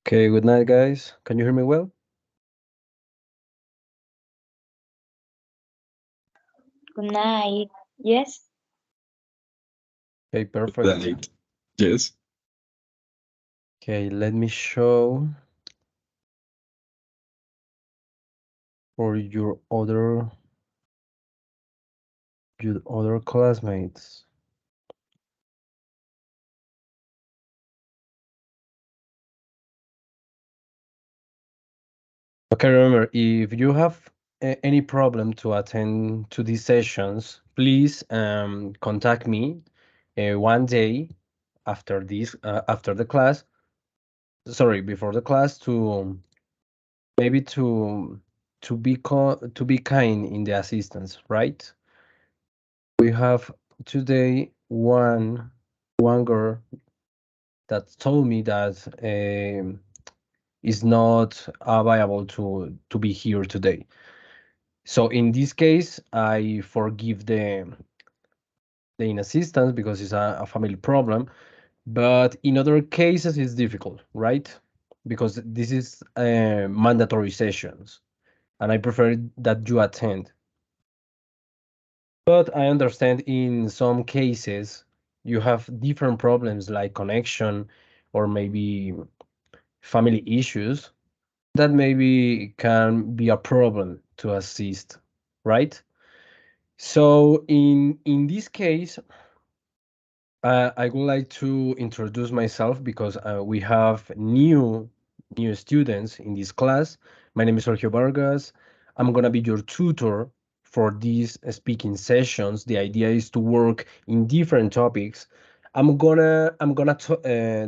Okay, good night, guys. Can you hear me well? Good night. Yes. Okay, perfect. Right. Yes. Okay, let me show for your other classmates. Okay, remember, if you have any problem to attend to these sessions, please contact me one day after the class. Sorry, before the class to maybe to be kind in the assistance, right? We have today one girl that told me that is not available to be here today. So in this case, I forgive the inassistance because it's a family problem. But in other cases, it's difficult, right? Because this is mandatory sessions, and I prefer that you attend. But I understand in some cases you have different problems like connection or maybe family issues that maybe can be a problem to assist, right? So in this case, I would like to introduce myself because we have new students in this class. My name is Sergio Vargas. I'm gonna be your tutor for these speaking sessions. The idea is to work in different topics. I'm gonna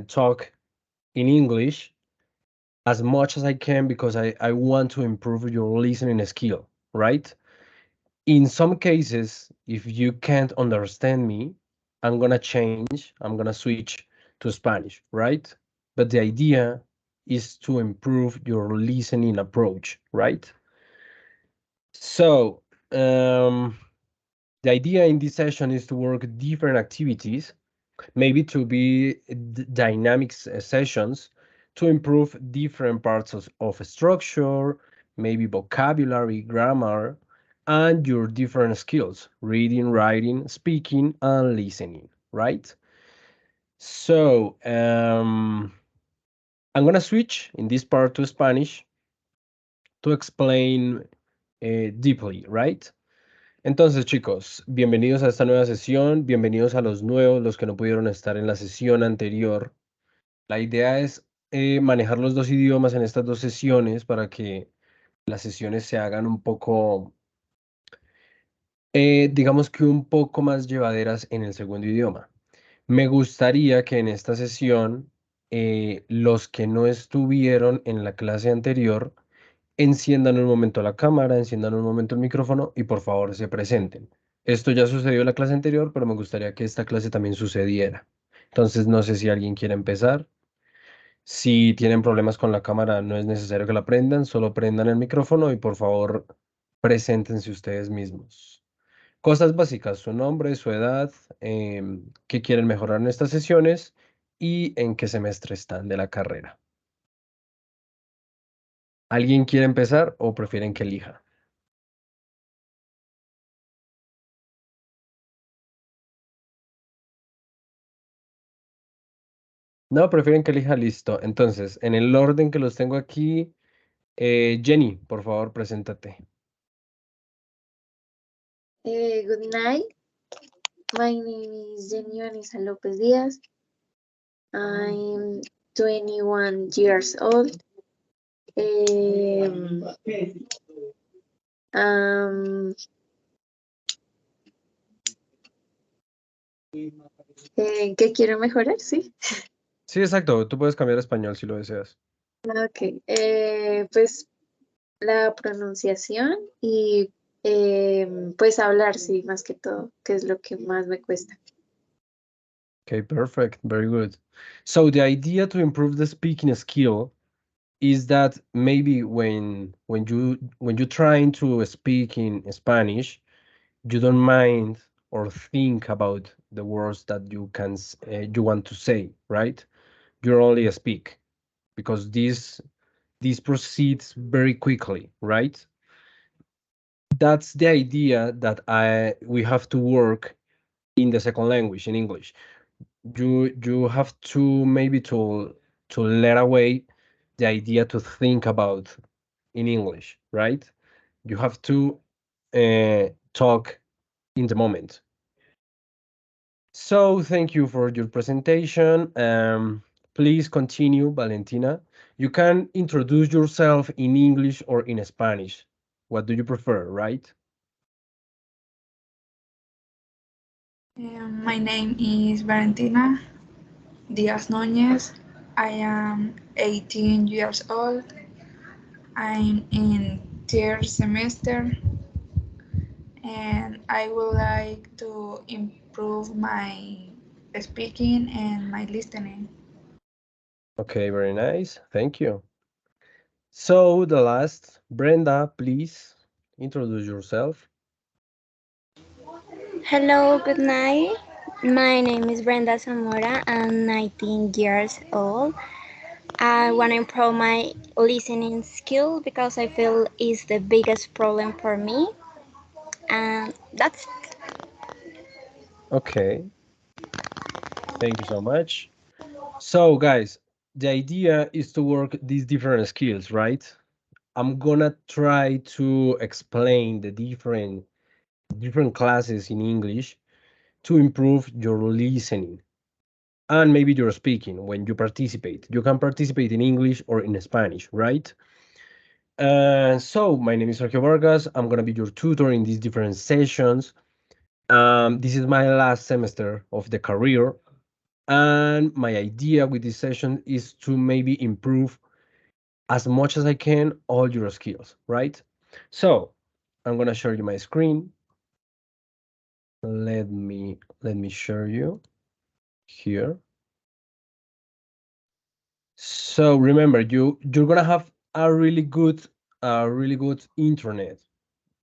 talk in English as much as I can because I want to improve your listening skill, right? In some cases, if you can't understand me, I'm gonna switch to Spanish, right? But the idea is to improve your listening approach, right? So, the idea in this session is to work different activities, maybe to be dynamic sessions to improve different parts of structure, maybe vocabulary, grammar, and your different skills, reading, writing, speaking, and listening, right? So, I'm gonna switch in this part to Spanish to explain deeply, right? Entonces, chicos, bienvenidos a esta nueva sesión, bienvenidos a los nuevos, los que no pudieron estar en la sesión anterior. La idea es manejar los dos idiomas en estas dos sesiones para que las sesiones se hagan un poco, digamos que un poco más llevaderas en el segundo idioma. Me gustaría que en esta sesión los que no estuvieron en la clase anterior enciendan un momento la cámara, enciendan un momento el micrófono y por favor se presenten. Esto ya sucedió en la clase anterior, pero me gustaría que esta clase también sucediera. Entonces, no sé si alguien quiere empezar. Si tienen problemas con la cámara, no es necesario que la prendan, solo prendan el micrófono y por favor, preséntense ustedes mismos. Cosas básicas, su nombre, su edad, qué quieren mejorar en estas sesiones y en qué semestre están de la carrera. ¿Alguien quiere empezar o prefieren que elija? No, prefieren que elija, listo. Entonces, en el orden que los tengo aquí, Jenny, por favor, preséntate. Good night. My name is Jenny Vanessa Lopez Diaz. I'm 21 years old. Um, um, ¿Qué quiero mejorar? Sí. Sí, exacto, tú puedes cambiar a español si lo deseas. Ok. Pues la pronunciación y pues hablar, sí, más que todo, que es lo que más me cuesta. Okay, perfect, very good. So the idea to improve the speaking skill is that maybe when you're trying to speak in Spanish, you don't mind or think about the words that you want to say, right? You only speak. because this proceeds very quickly, right? That's the idea that we have to work in the second language, in English. You have to maybe to let away the idea to think about in English, right? You have to talk in the moment. So thank you for your presentation. Please continue, Valentina. You can introduce yourself in English or in Spanish. What do you prefer, right? My name is Valentina Diaz Núñez. I am 18 years old. I'm in third semester and I would like to improve my speaking and my listening. Okay, very nice. Thank you. So the last, Brenda, please introduce yourself. Hello, good night. My name is Brenda Zamora. I'm 19 years old. I want to improve my listening skill because I feel it's the biggest problem for me. And that's Okay, thank you so much. So guys, the idea is to work these different skills, right? I'm gonna try to explain the different classes in English to improve your listening and maybe your speaking when you participate. You can participate in English or in Spanish, right? So my name is Sergio Vargas. I'm gonna be your tutor in these different sessions. This is my last semester of the career, and my idea with this session is to maybe improve as much as I can all your skills, right? So I'm gonna show you my screen. Let me show you here. So remember, you're gonna have a really good internet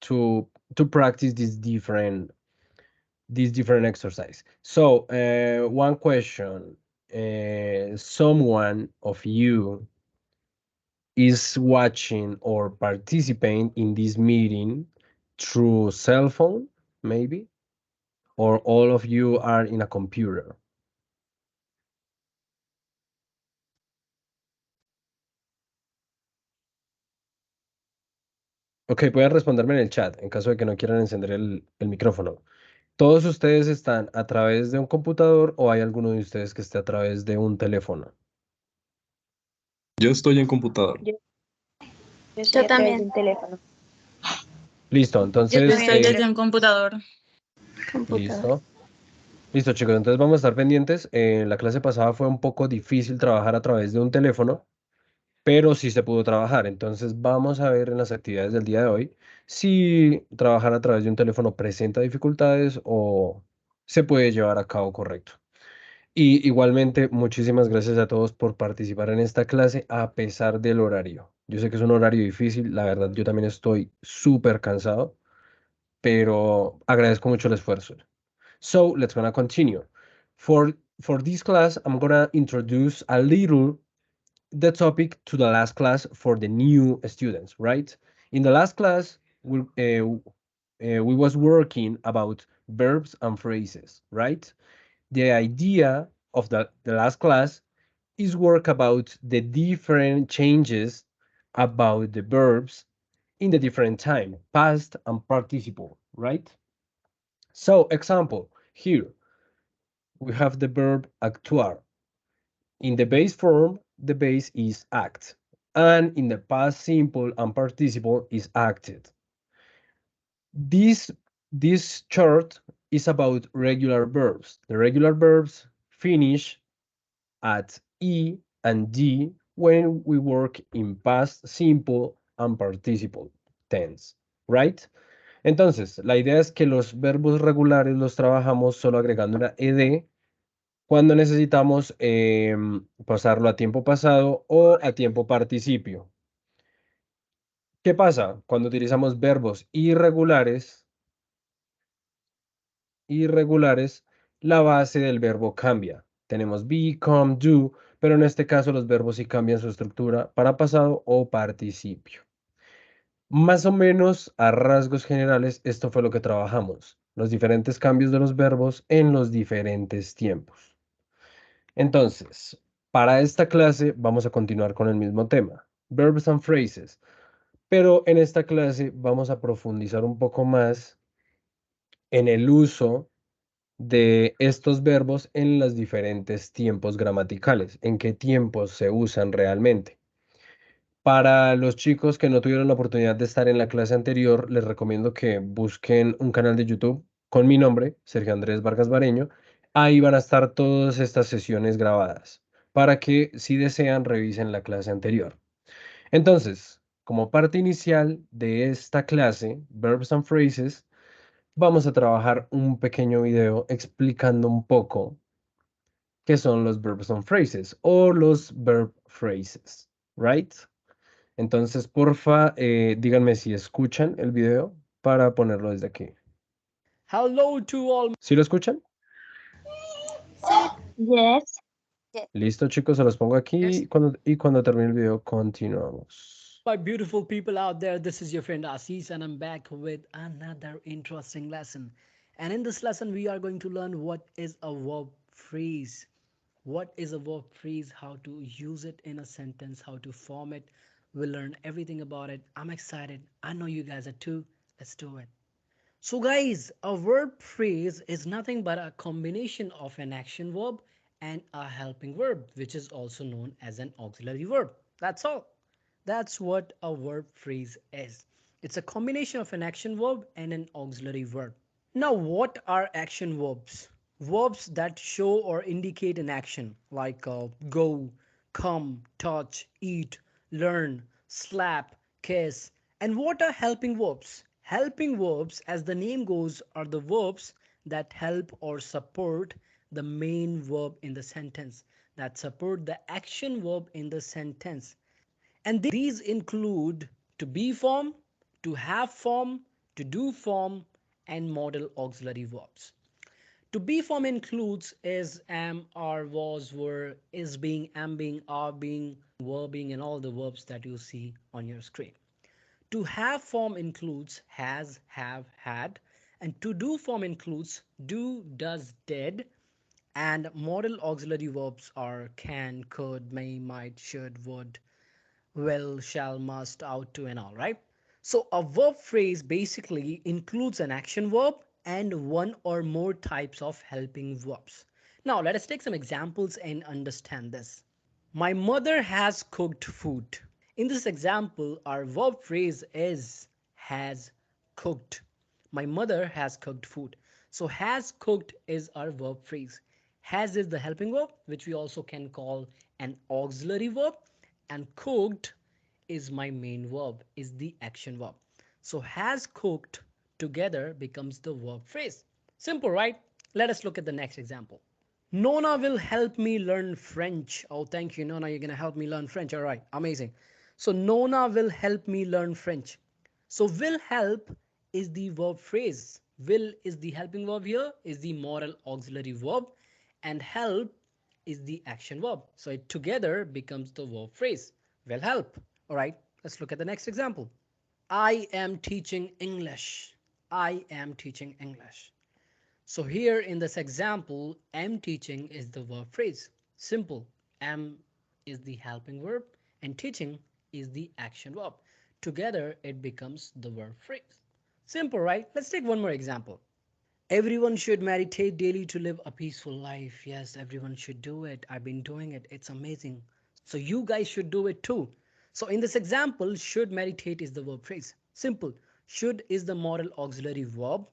to practice these different exercise. So one question: someone of you is watching or participating in this meeting through cell phone, maybe, or all of you are in a computer? Ok, pueden responderme en el chat en caso de que no quieran encender el micrófono. ¿Todos ustedes están a través de un computador o hay alguno de ustedes que esté a través de un teléfono? Yo estoy en computador. Yo estoy yo a través de también. un teléfono. Listo, Yo entonces, estoy desde un computador. Computador. listo chicos, entonces vamos a estar pendientes. La clase pasada fue un poco difícil trabajar a través de un teléfono, pero sí se pudo trabajar. Entonces vamos a ver en las actividades del día de hoy si trabajar a través de un teléfono presenta dificultades o se puede llevar a cabo correcto. Y igualmente, muchísimas gracias a todos por participar en esta clase a pesar del horario. Yo sé que es un horario difícil, la verdad yo también estoy súper cansado, pero agradezco mucho el esfuerzo. So let's gonna continue. For this class, I'm gonna introduce a little the topic to the last class for the new students, right? In the last class, we was working about verbs and phrases, right? The idea of the last class is work about the different changes about the verbs in the different time, past and participle, right? So example, here we have the verb actuar. In the base form, the base is act, and in the past simple and participle is acted. This this chart is about regular verbs. The regular verbs finish at E and D when we work in past simple and participle tense, right? Entonces, la idea es que los verbos regulares los trabajamos solo agregando una ed cuando necesitamos pasarlo a tiempo pasado o a tiempo participio. ¿Qué pasa? Cuando utilizamos verbos irregulares, la base del verbo cambia. Tenemos be, come, do, pero en este caso los verbos sí cambian su estructura para pasado o participio. Más o menos a rasgos generales, esto fue lo que trabajamos, los diferentes cambios de los verbos en los diferentes tiempos. Entonces, para esta clase vamos a continuar con el mismo tema, verbs and phrases, pero en esta clase vamos a profundizar un poco más en el uso de estos verbos en los diferentes tiempos gramaticales, en qué tiempos se usan realmente. Para los chicos que no tuvieron la oportunidad de estar en la clase anterior, les recomiendo que busquen un canal de YouTube con mi nombre, Sergio Andrés Vargas Bareño. Ahí van a estar todas estas sesiones grabadas para que, si desean, revisen la clase anterior. Entonces, como parte inicial de esta clase, Verbs and Phrases, vamos a trabajar un pequeño video explicando un poco qué son los Verbs and Phrases o los verb phrases, right? Entonces, porfa, díganme si escuchan el video para ponerlo desde aquí. Hello to all ¿Sí lo escuchan? Yes. Listo, chicos, se los pongo aquí y cuando termine el video continuamos. my beautiful people out there. This is your friend Asis, and I'm back with another interesting lesson. And in this lesson, we are going to learn what is a verb phrase. What is a verb phrase? How to use it in a sentence? How to form it? We'll learn everything about it. I'm excited. I know you guys are too. Let's do it. So, guys, a verb phrase is nothing but a combination of an action verb and a helping verb, which is also known as an auxiliary verb. That's all. That's what a verb phrase is. It's a combination of an action verb and an auxiliary verb. Now, what are action verbs? Verbs that show or indicate an action like go, come, touch, eat, learn, slap, kiss. And what are helping verbs? Helping verbs, as the name goes, are the verbs that help or support the main verb in the sentence, that support the action verb in the sentence. And these include to be form, to have form, to do form, and modal auxiliary verbs. To be form includes is, am, are, was, were, is being, am being, are being, were being, and all the verbs that you see on your screen. To have form includes has, have, had, and to do form includes do, does, did, and modal auxiliary verbs are can, could, may, might, should, would, will, shall, must, ought to, and all, right? So a verb phrase basically includes an action verb and one or more types of helping verbs. Now let us take some examples and understand this. My mother has cooked food. In this example, our verb phrase is has cooked. My mother has cooked food. So has cooked is our verb phrase. Has is the helping verb, which we also can call an auxiliary verb, and cooked is my main verb, is the action verb. So has cooked together becomes the verb phrase. Simple, right? Let us look at the next example. Nona will help me learn French. Oh, thank you, Nona. You're going to help me learn French. All right, amazing. So, Nona will help me learn French. So, will help is the verb phrase. Will is the helping verb here, is the modal auxiliary verb, and help is the action verb. So, it together becomes the verb phrase. Will help. All right, let's look at the next example. I am teaching English. I am teaching English. So here in this example, am teaching is the verb phrase. Simple. Am is the helping verb and teaching is the action verb. Together it becomes the verb phrase. Simple, right? Let's take one more example. Everyone should meditate daily to live a peaceful life. Yes, everyone should do it. I've been doing it. It's amazing. So you guys should do it too. So in this example, should meditate is the verb phrase. Simple. Should is the modal auxiliary verb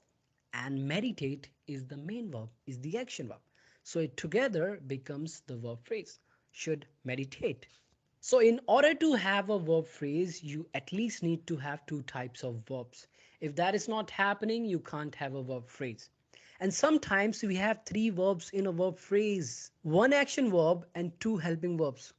and meditate is the main verb, is the action verb. So it together becomes the verb phrase. Should meditate. So in order to have a verb phrase, you at least need to have two types of verbs. If that is not happening, you can't have a verb phrase. And sometimes we have three verbs in a verb phrase, one action verb and two helping verbs.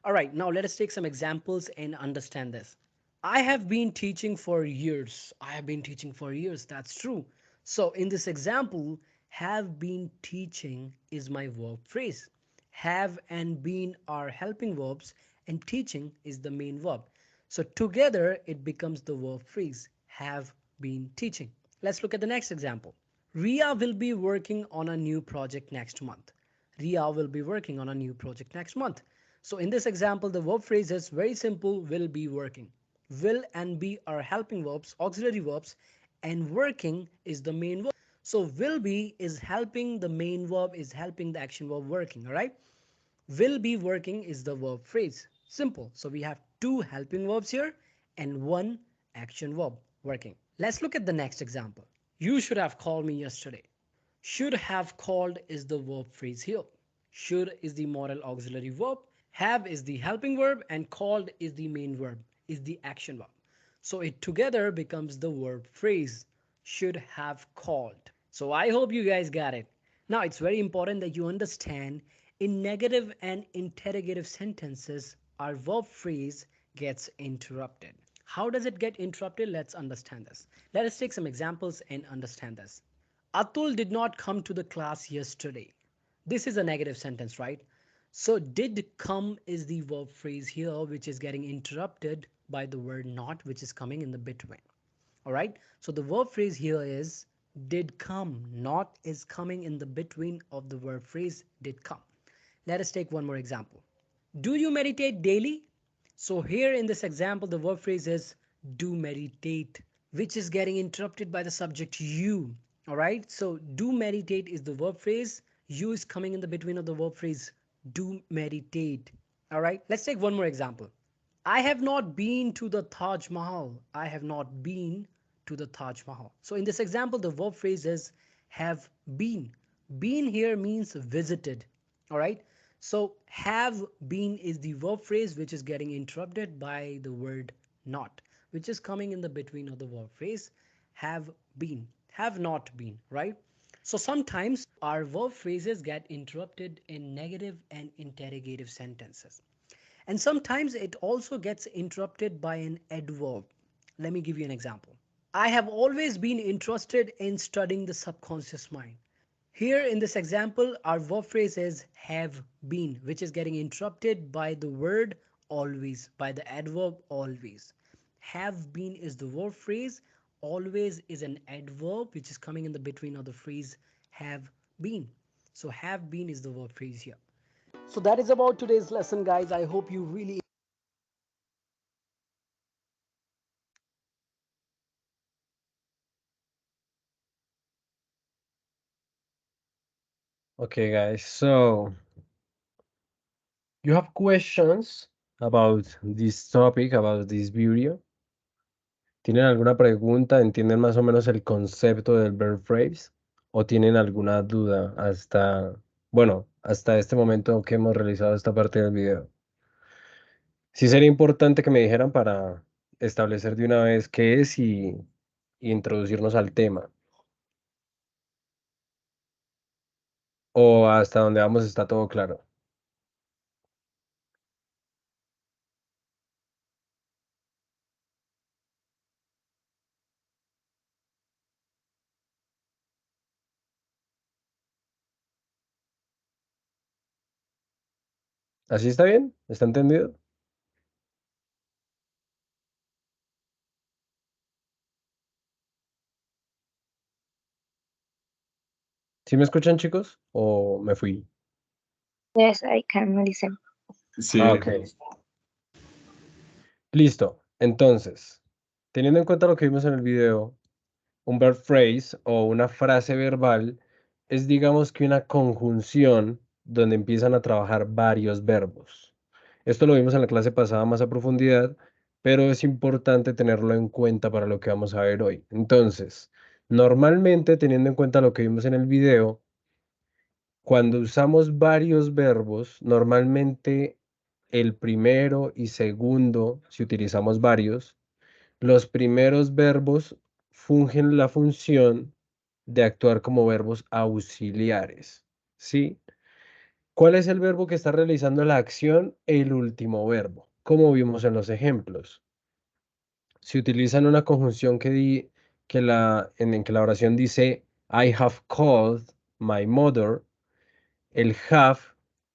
All right, now let us take some examples and understand this. I have been teaching for years. I have been teaching for years. That's true. So in this example, have been teaching is my verb phrase. Have and been are helping verbs, and teaching is the main verb. So together it becomes the verb phrase have been teaching. Let's look at the next example. Ria will be working on a new project next month. Ria will be working on a new project next month. So in this example, the verb phrase is very simple, will be working. Will and be are helping verbs, auxiliary verbs, and working is the main verb. So will be is helping the main verb, is helping the action verb working, all right? Will be working is the verb phrase. Simple. So we have two helping verbs here and one action verb working. Let's look at the next example. You should have called me yesterday. Should have called is the verb phrase here. Should is the modal auxiliary verb. Have is the helping verb and called is the main verb, is the action verb. So it together becomes the verb phrase. Should have called. So I hope you guys got it. Now it's very important that you understand in negative and interrogative sentences, our verb phrase gets interrupted. How does it get interrupted? Let's understand this. Let us take some examples and understand this. Atul did not come to the class yesterday. This is a negative sentence, right? So did come is the verb phrase here, which is getting interrupted by the word not, which is coming in the between. All right. So the verb phrase here is did come. Not is coming in the between of the verb phrase did come. Let us take one more example. Do you meditate daily? So here in this example, the verb phrase is do meditate, which is getting interrupted by the subject you. All right. So do meditate is the verb phrase. You is coming in the between of the verb phrase do meditate. All right. Let's take one more example. I have not been to the Taj Mahal. I have not been to the Taj Mahal. So in this example, the verb phrase is have been. Been here means visited. All right. So have been is the verb phrase which is getting interrupted by the word not, which is coming in the between of the verb phrase have been, have not been, right? So sometimes our verb phrases get interrupted in negative and interrogative sentences. And sometimes it also gets interrupted by an adverb. Let me give you an example. I have always been interested in studying the subconscious mind. Here in this example, our verb phrase is have been, which is getting interrupted by the word always, by the adverb always. Have been is the verb phrase, always is an adverb which is coming in the between of the phrase have been. So have been is the verb phrase here. So that is about today's lesson, guys. I hope you really Okay, guys. So you have questions about this topic, about this video? ¿Tienen alguna pregunta? ¿Entienden más o menos el concepto del verb phrase? ¿O tienen alguna duda hasta este momento que hemos realizado esta parte del video? Sí sería importante que me dijeran para establecer de una vez qué es y introducirnos al tema. O hasta donde vamos está todo claro. ¿Así está bien? ¿Está entendido? ¿Sí me escuchan, chicos? ¿O me fui? Yes, I can listen. Sí, Ah, ok. Listo. Entonces, teniendo en cuenta lo que vimos en el video, un verb phrase o una frase verbal es, digamos, que una conjunción donde empiezan a trabajar varios verbos. Esto lo vimos en la clase pasada más a profundidad, pero es importante tenerlo en cuenta para lo que vamos a ver hoy. Entonces, normalmente, teniendo en cuenta lo que vimos en el video, cuando usamos varios verbos, normalmente el primero y segundo, si utilizamos varios, los primeros verbos fungen la función de actuar como verbos auxiliares, ¿sí? ¿Cuál es el verbo que está realizando la acción? El último verbo, como vimos en los ejemplos. Si utilizan una conjunción en que la oración dice I have called my mother, el have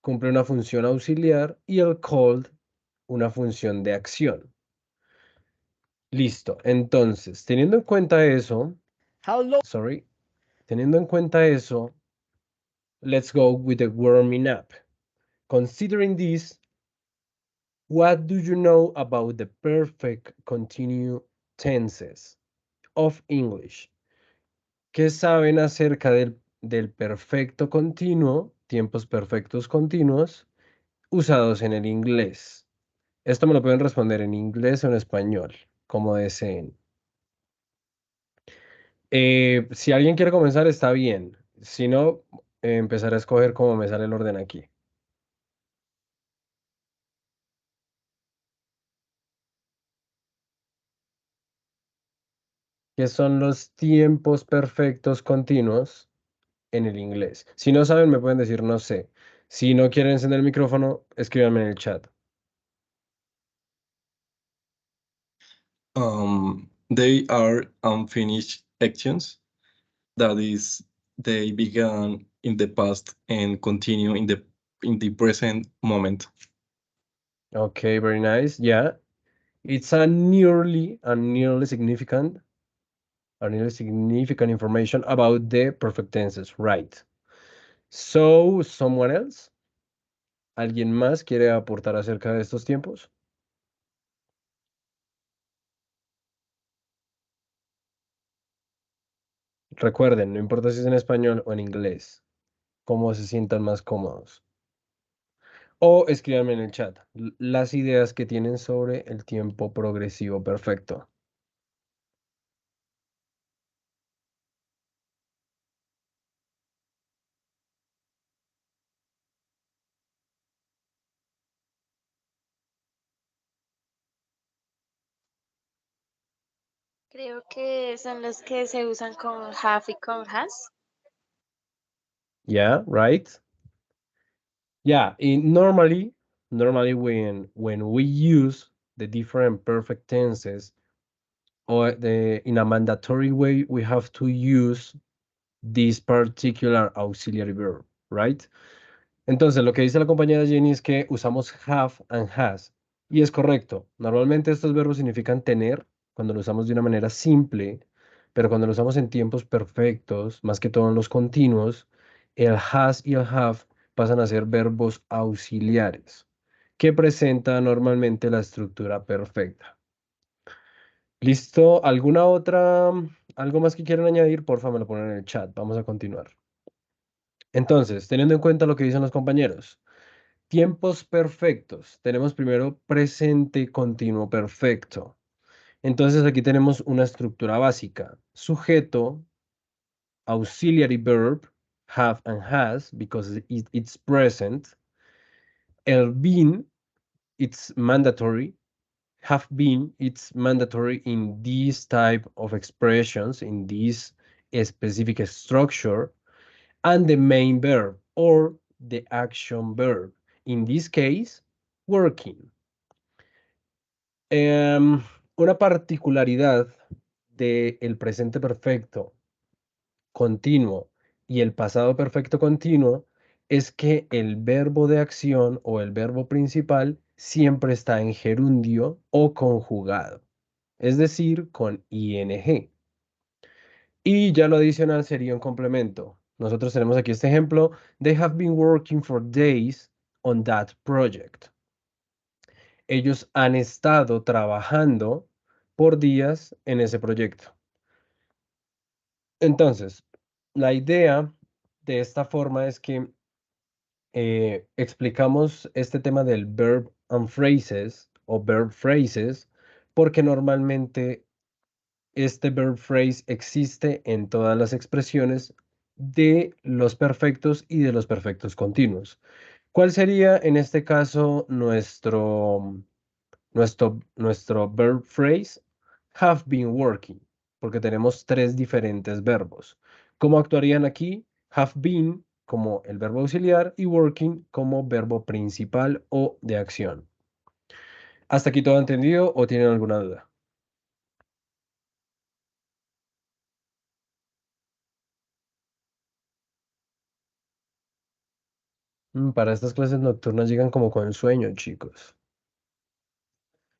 cumple una función auxiliar y el called una función de acción. Listo. Entonces, teniendo en cuenta eso, let's go with the warming up. Considering this, what do you know about the perfect continuous tenses of English? ¿Qué saben acerca del perfecto continuo, tiempos perfectos continuos, usados en el inglés? Esto me lo pueden responder en inglés o en español, como deseen. Si alguien quiere comenzar, está bien. Si no, empezaré a escoger cómo me sale el orden aquí. ¿Qué son los tiempos perfectos continuos en el inglés? Si no saben, me pueden decir no sé. Si no quieren encender el micrófono, escríbanme en el chat. They are unfinished actions. That is, they began in the past and continue in the present moment. Okay, very nice. Yeah, it's a nearly significant information about the perfect tenses, right? So, someone else? ¿Alguien más quiere aportar acerca de estos tiempos? Recuerden, no importa si es en español o en inglés, cómo se sientan más cómodos. O escríbanme en el chat las ideas que tienen sobre el tiempo progresivo perfecto. Creo que son los que se usan con have y con has. Yeah, right? Yeah, normally when we use the different perfect tenses or in a mandatory way, we have to use this particular auxiliary verb, right? Entonces, lo que dice la compañera Jenny es que usamos have and has. Y es correcto. Normalmente estos verbos significan tener cuando lo usamos de una manera simple, pero cuando lo usamos en tiempos perfectos, más que todo en los continuos, el has y el have pasan a ser verbos auxiliares, que presentan normalmente la estructura perfecta. ¿Listo? ¿Alguna otra, algo más que quieran añadir? Porfa, me lo ponen en el chat. Vamos a continuar. Entonces, teniendo en cuenta lo que dicen los compañeros, tiempos perfectos. Tenemos primero presente continuo perfecto. Entonces aquí tenemos una estructura básica. Sujeto, auxiliary verb, have and has, because it's present. El been, it's mandatory. Have been, it's mandatory in these type of expressions, in this specific structure. And the main verb or the action verb. In this case, working. Una particularidad del presente perfecto continuo y el pasado perfecto continuo es que el verbo de acción o el verbo principal siempre está en gerundio o conjugado, es decir, con ing. Y ya lo adicional sería un complemento. Nosotros tenemos aquí este ejemplo. They have been working for days on that project. Ellos han estado trabajando por días en ese proyecto. Entonces, la idea de esta forma es que explicamos este tema del verb and phrases o verb phrases porque normalmente este verb phrase existe en todas las expresiones de los perfectos y de los perfectos continuos. ¿Cuál sería en este caso nuestro verb phrase? Have been working, porque tenemos tres diferentes verbos. ¿Cómo actuarían aquí? Have been como el verbo auxiliar y working como verbo principal o de acción. ¿Hasta aquí todo entendido o tienen alguna duda? Para estas clases nocturnas llegan como con sueño, chicos.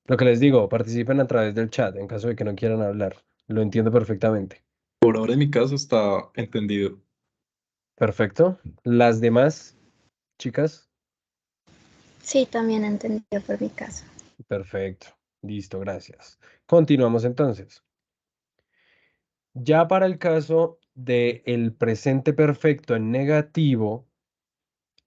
Lo que les digo, participen a través del chat en caso de que no quieran hablar. Lo entiendo perfectamente. Por ahora en mi caso está entendido. Perfecto. Las demás, chicas, Sí, también entendido por mi caso. perfecto. Listo, gracias. Continuamos entonces. Ya para el caso de el presente perfecto en negativo,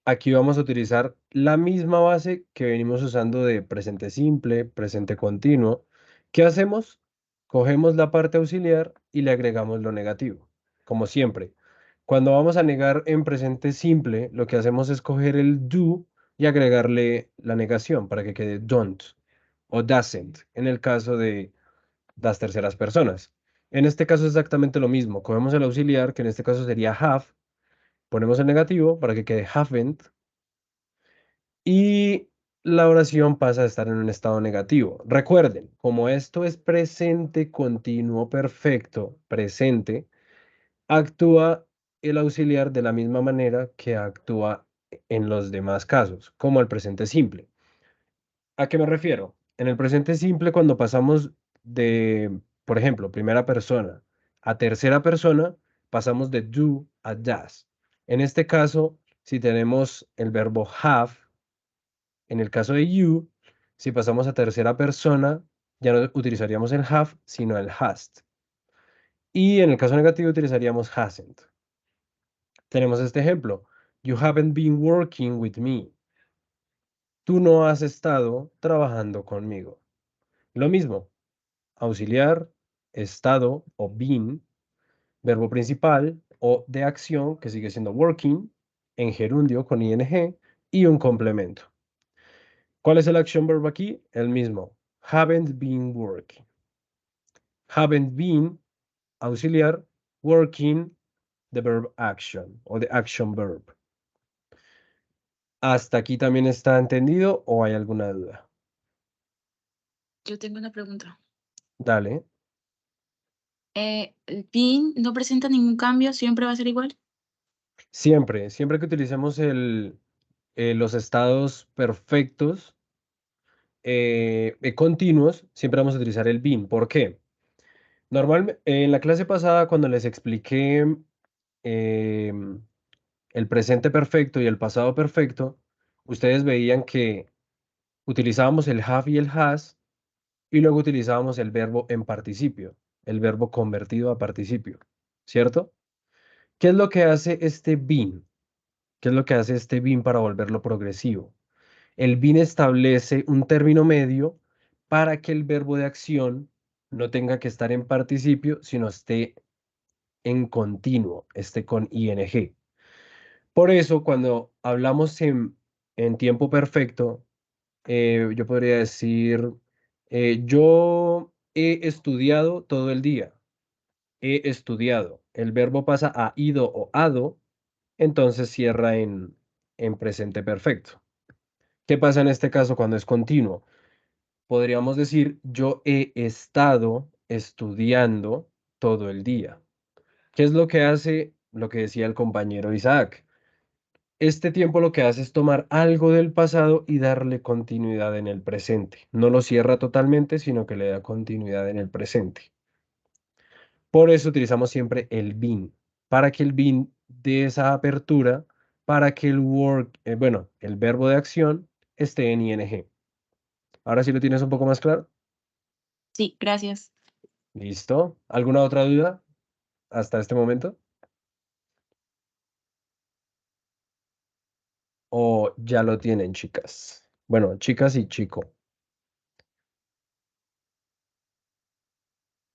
aquí vamos a utilizar la misma base que venimos usando de presente simple, presente continuo. ¿Qué hacemos? Cogemos la parte auxiliar y le agregamos lo negativo, como siempre. Cuando vamos a negar en presente simple, lo que hacemos es coger el do y agregarle la negación para que quede don't o doesn't, en el caso de las terceras personas. En este caso es exactamente lo mismo. Cogemos el auxiliar, que en este caso sería have, ponemos el negativo para que quede haven't y la oración pasa a estar en un estado negativo. Recuerden, como esto es presente continuo perfecto, presente, actúa el auxiliar de la misma manera que actúa en los demás casos, como el presente simple. ¿A qué me refiero? En el presente simple, cuando pasamos de, por ejemplo, primera persona a tercera persona, pasamos de do a does. En este caso, si tenemos el verbo have, en el caso de you, si pasamos a tercera persona, ya no utilizaríamos el have, sino el hast. Y en el caso negativo utilizaríamos hasn't. Tenemos este ejemplo. You haven't been working with me. Tú no has estado trabajando conmigo. Lo mismo, auxiliar, estado o been, verbo principal o de acción, que sigue siendo working, en gerundio con ing y un complemento. ¿Cuál es el action verb aquí? El mismo. Haven't been working. Haven't been, auxiliar, working, the verb action o the action verb. ¿Hasta aquí también está entendido o hay alguna duda? Yo tengo una pregunta. Dale. ¿El PIN no presenta ningún cambio? ¿Siempre va a ser igual? Siempre, siempre que utilicemos los estados perfectos continuos, siempre vamos a utilizar el been. ¿Por qué? Normalmente, en la clase pasada, cuando les expliqué em, el presente perfecto y el pasado perfecto, ustedes veían que utilizábamos el have y el has y luego utilizábamos el verbo en participio, el verbo convertido a participio, ¿cierto? ¿Qué es lo que hace este been? ¿Qué es lo que hace este been para volverlo progresivo? El been establece un término medio para que el verbo de acción no tenga que estar en participio, sino esté en continuo, esté con ing. Por eso, cuando hablamos en tiempo perfecto, yo podría decir, yo he estudiado todo el día. He estudiado. El verbo pasa a ido o ado, entonces cierra en presente perfecto. ¿Qué pasa en este caso cuando es continuo? Podríamos decir, yo he estado estudiando todo el día. ¿Qué es lo que hace lo que decía el compañero Isaac? Este tiempo lo que hace es tomar algo del pasado y darle continuidad en el presente. No lo cierra totalmente, sino que le da continuidad en el presente. Por eso utilizamos siempre el been, para que el been dé esa apertura, para que el work, bueno, el verbo de acción esté en ing. Ahora sí lo tienes un poco más claro. Sí, gracias. ¿Listo? ¿Alguna otra duda hasta este momento? ¿O ya lo tienen, chicas? Bueno, chicas y chico.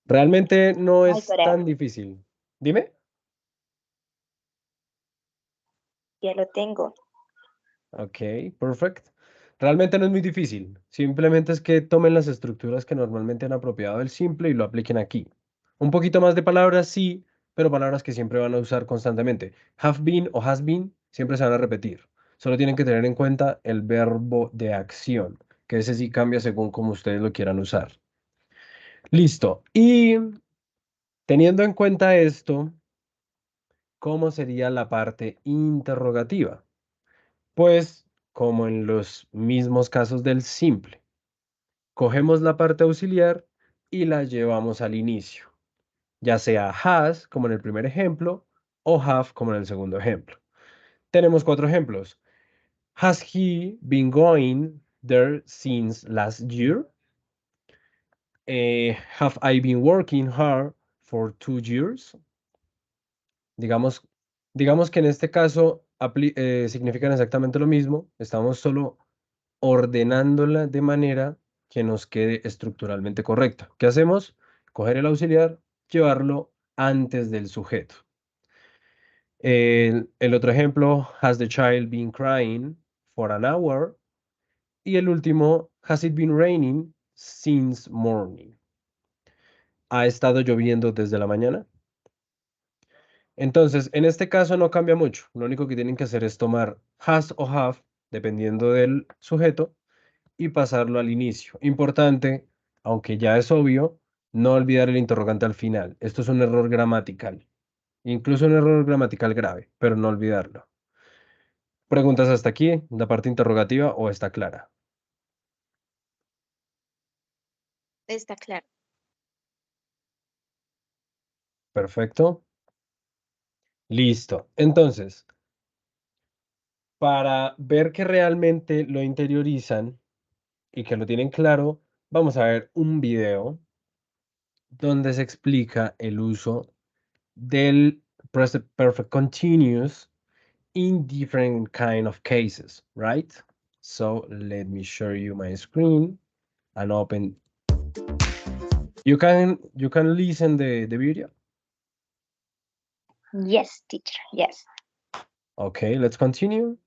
Realmente no Ay, es Corea, tan difícil. Dime. ya lo tengo. Ok, perfect. Realmente no es muy difícil. Simplemente es que tomen las estructuras que normalmente han apropiado del simple y lo apliquen aquí. Un poquito más de palabras, sí, pero palabras que siempre van a usar constantemente. Have been o has been siempre se van a repetir. Solo tienen que tener en cuenta el verbo de acción, que ese sí cambia según como ustedes lo quieran usar. Listo. Y teniendo en cuenta esto, ¿cómo sería la parte interrogativa? Pues, como en los mismos casos del simple, cogemos la parte auxiliar y la llevamos al inicio, ya sea has, como en el primer ejemplo, o have, como en el segundo ejemplo. Tenemos 4 ejemplos. Has he been going there since last year? Have I been working hard for 2 years? Digamos, digamos que en este caso significan exactamente lo mismo. Estamos solo ordenándola de manera que nos quede estructuralmente correcta. ¿Qué hacemos? Coger el auxiliar, llevarlo antes del sujeto. El otro ejemplo, has the child been crying for an hour? Y el último, has it been raining since morning? ¿Ha estado lloviendo desde la mañana? Entonces, en este caso no cambia mucho. Lo único que tienen que hacer es tomar has o have, dependiendo del sujeto, y pasarlo al inicio. Importante, aunque ya es obvio, no olvidar el interrogante al final. Esto es un error gramatical, incluso un error gramatical grave, pero no olvidarlo. ¿Preguntas hasta aquí, la parte interrogativa, o está clara? Está claro. Perfecto. Listo. Entonces, para ver que realmente lo interiorizan y que lo tienen claro, vamos a ver un video donde se explica el uso del present perfect continuous in different kind of cases, right? So let me show you my screen and open. You can listen the video. Yes, teacher. Yes. Okay, let's continue.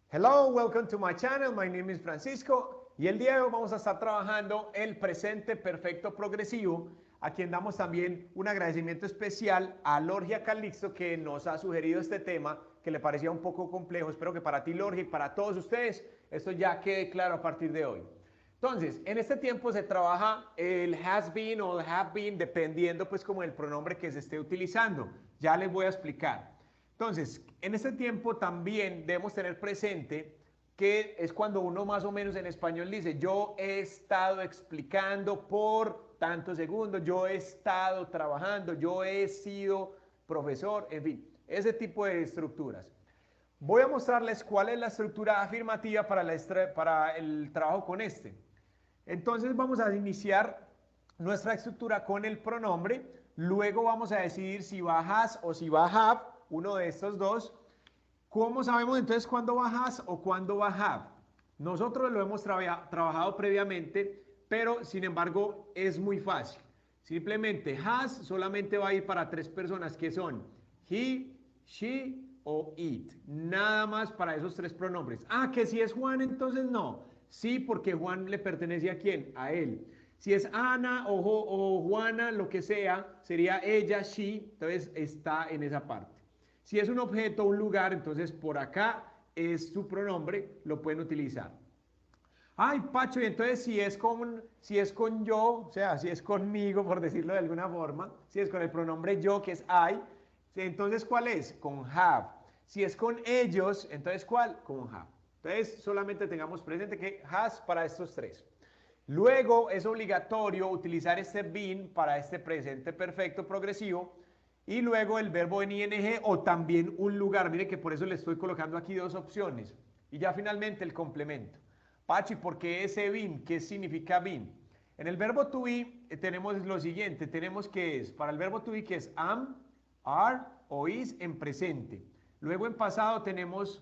Hello, welcome to my channel. My name is Francisco y el día de hoy vamos a estar trabajando el presente perfecto progresivo, a quien damos también un agradecimiento especial a Lorgia Calixto, que nos ha sugerido este tema que le parecía un poco complejo. Espero que para ti, Lorgia, y para todos ustedes esto ya quede claro a partir de hoy. Entonces, en este tiempo se trabaja el has been o el have been, dependiendo pues como el pronombre que se esté utilizando. Ya les voy a explicar. Entonces, en este tiempo también debemos tener presente que es cuando uno más o menos en español dice, yo he estado explicando por tantos segundos, yo he estado trabajando, yo he sido profesor, en fin, ese tipo de estructuras. Voy a mostrarles cuál es la estructura afirmativa para el trabajo con este. Entonces vamos a iniciar nuestra estructura con el pronombre, luego vamos a decidir si va has o si va have, uno de estos dos. ¿Cómo sabemos entonces cuándo va has o cuándo va have? Nosotros lo hemos trabajado previamente, pero sin embargo es muy fácil. Simplemente has solamente va a ir para 3 personas que son he, she o it. Nada más para esos 3 pronombres. Ah, que si es Juan entonces no. Sí, porque Juan le pertenece a quién? A él. Si es Ana o Juana, lo que sea, sería ella, she, entonces está en esa parte. Si es un objeto, un lugar, entonces por acá es su pronombre, lo pueden utilizar. Ay, Pacho, y entonces si es con yo, o sea, si es conmigo, por decirlo de alguna forma, si es con el pronombre yo, que es I, entonces ¿cuál es? Con have. Si es con ellos, entonces ¿cuál? Con have. Entonces solamente tengamos presente que has para estos 3. Luego es obligatorio utilizar este been para este presente perfecto progresivo y luego el verbo en ing o también un lugar. Mire que por eso le estoy colocando aquí 2 opciones. Y ya finalmente el complemento. Pachi, ¿por qué ese been? ¿Qué significa been? En el verbo to be tenemos lo siguiente. Tenemos que es, para el verbo to be, que es am, are o is en presente. Luego en pasado tenemos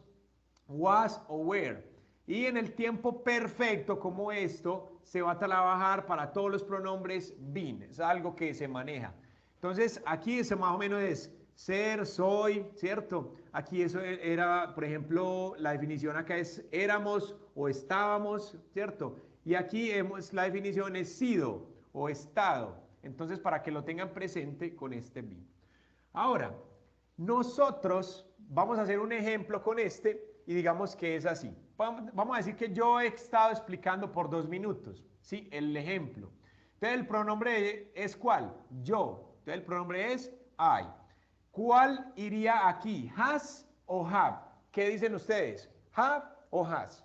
was o were. Y en el tiempo perfecto como esto, se va a trabajar para todos los pronombres been. Es algo que se maneja. Entonces, aquí ese más o menos es ser, soy, ¿cierto? Aquí eso era, por ejemplo, la definición acá es éramos o estábamos, ¿cierto? Y aquí la definición es sido o estado. Entonces, para que lo tengan presente con este been. Ahora, nosotros vamos a hacer un ejemplo con este y digamos que es así. Vamos a decir que yo he estado explicando por 2 minutos, ¿sí? El ejemplo. Entonces, el pronombre es ¿cuál? Yo. Entonces el pronombre es I. ¿Cuál iría aquí? ¿Has o have? ¿Qué dicen ustedes? ¿Have o has?